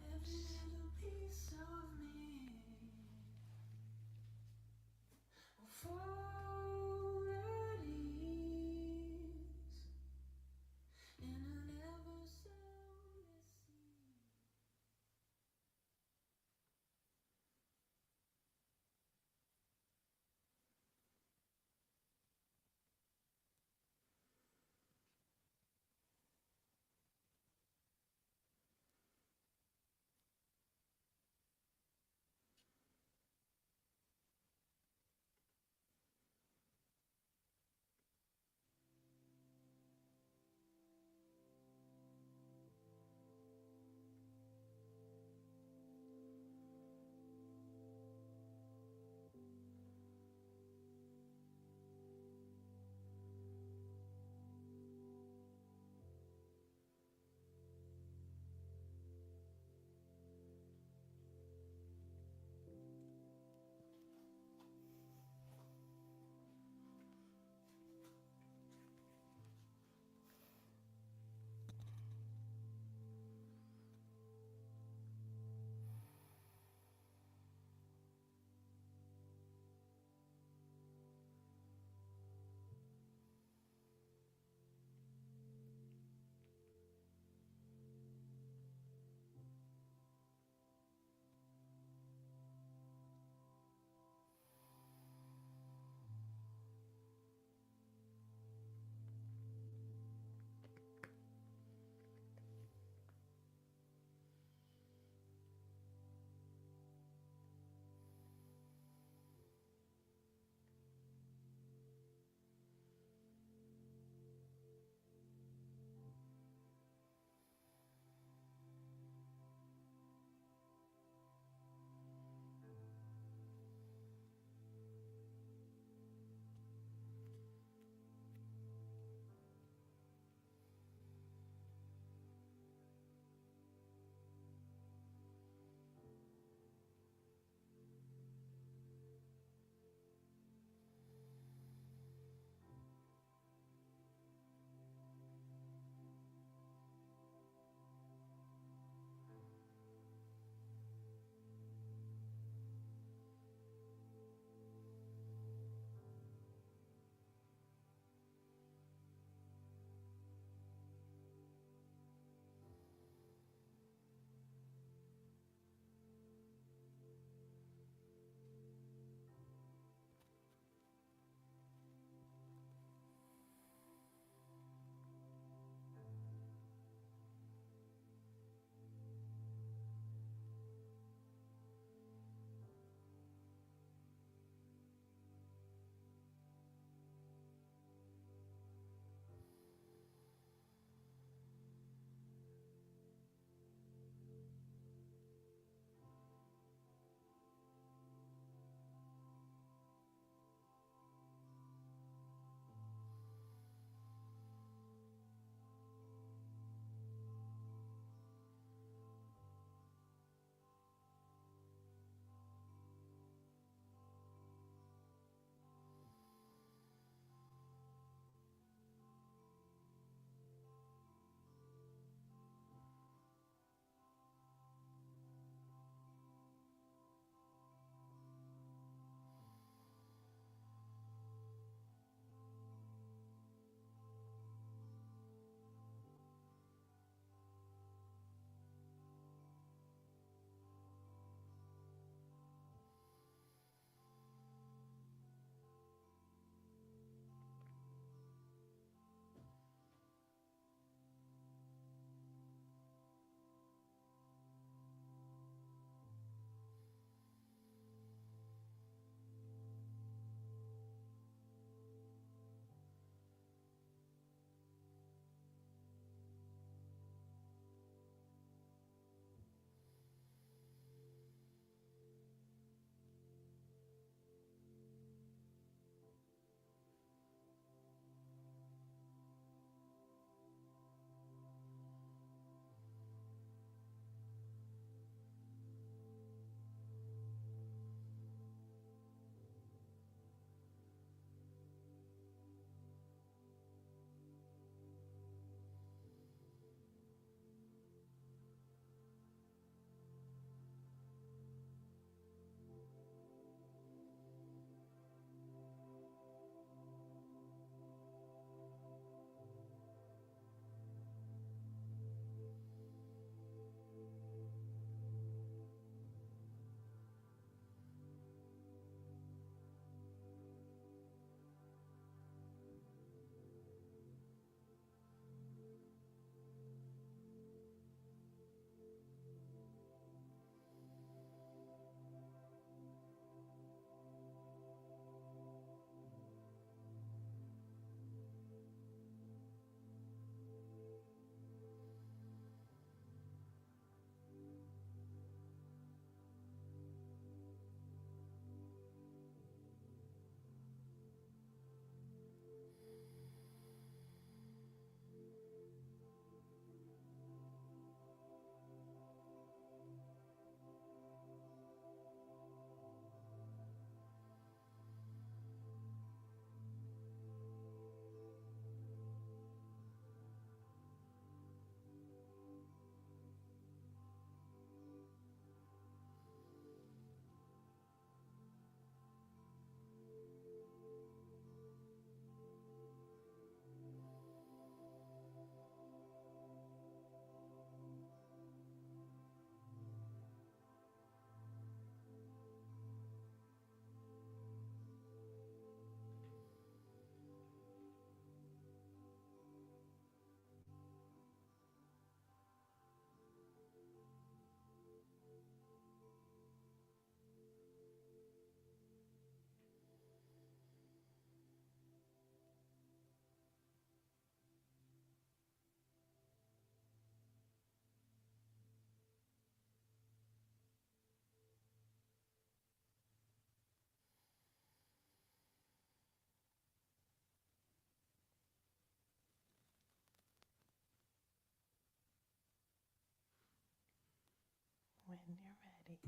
when you're ready.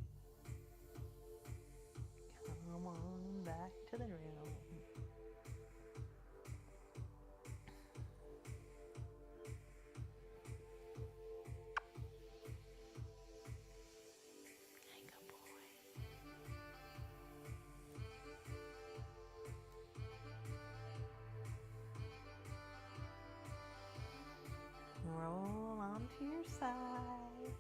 Come on back to the room. Hey, good boy. Roll onto your side.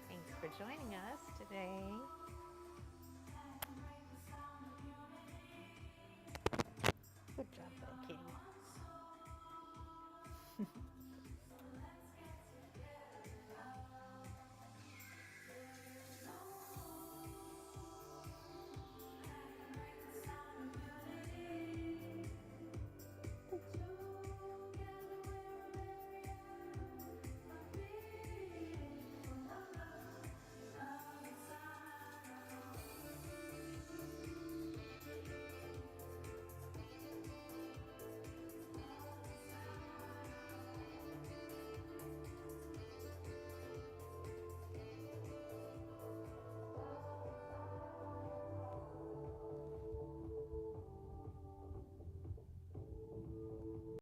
Thanks for joining us today.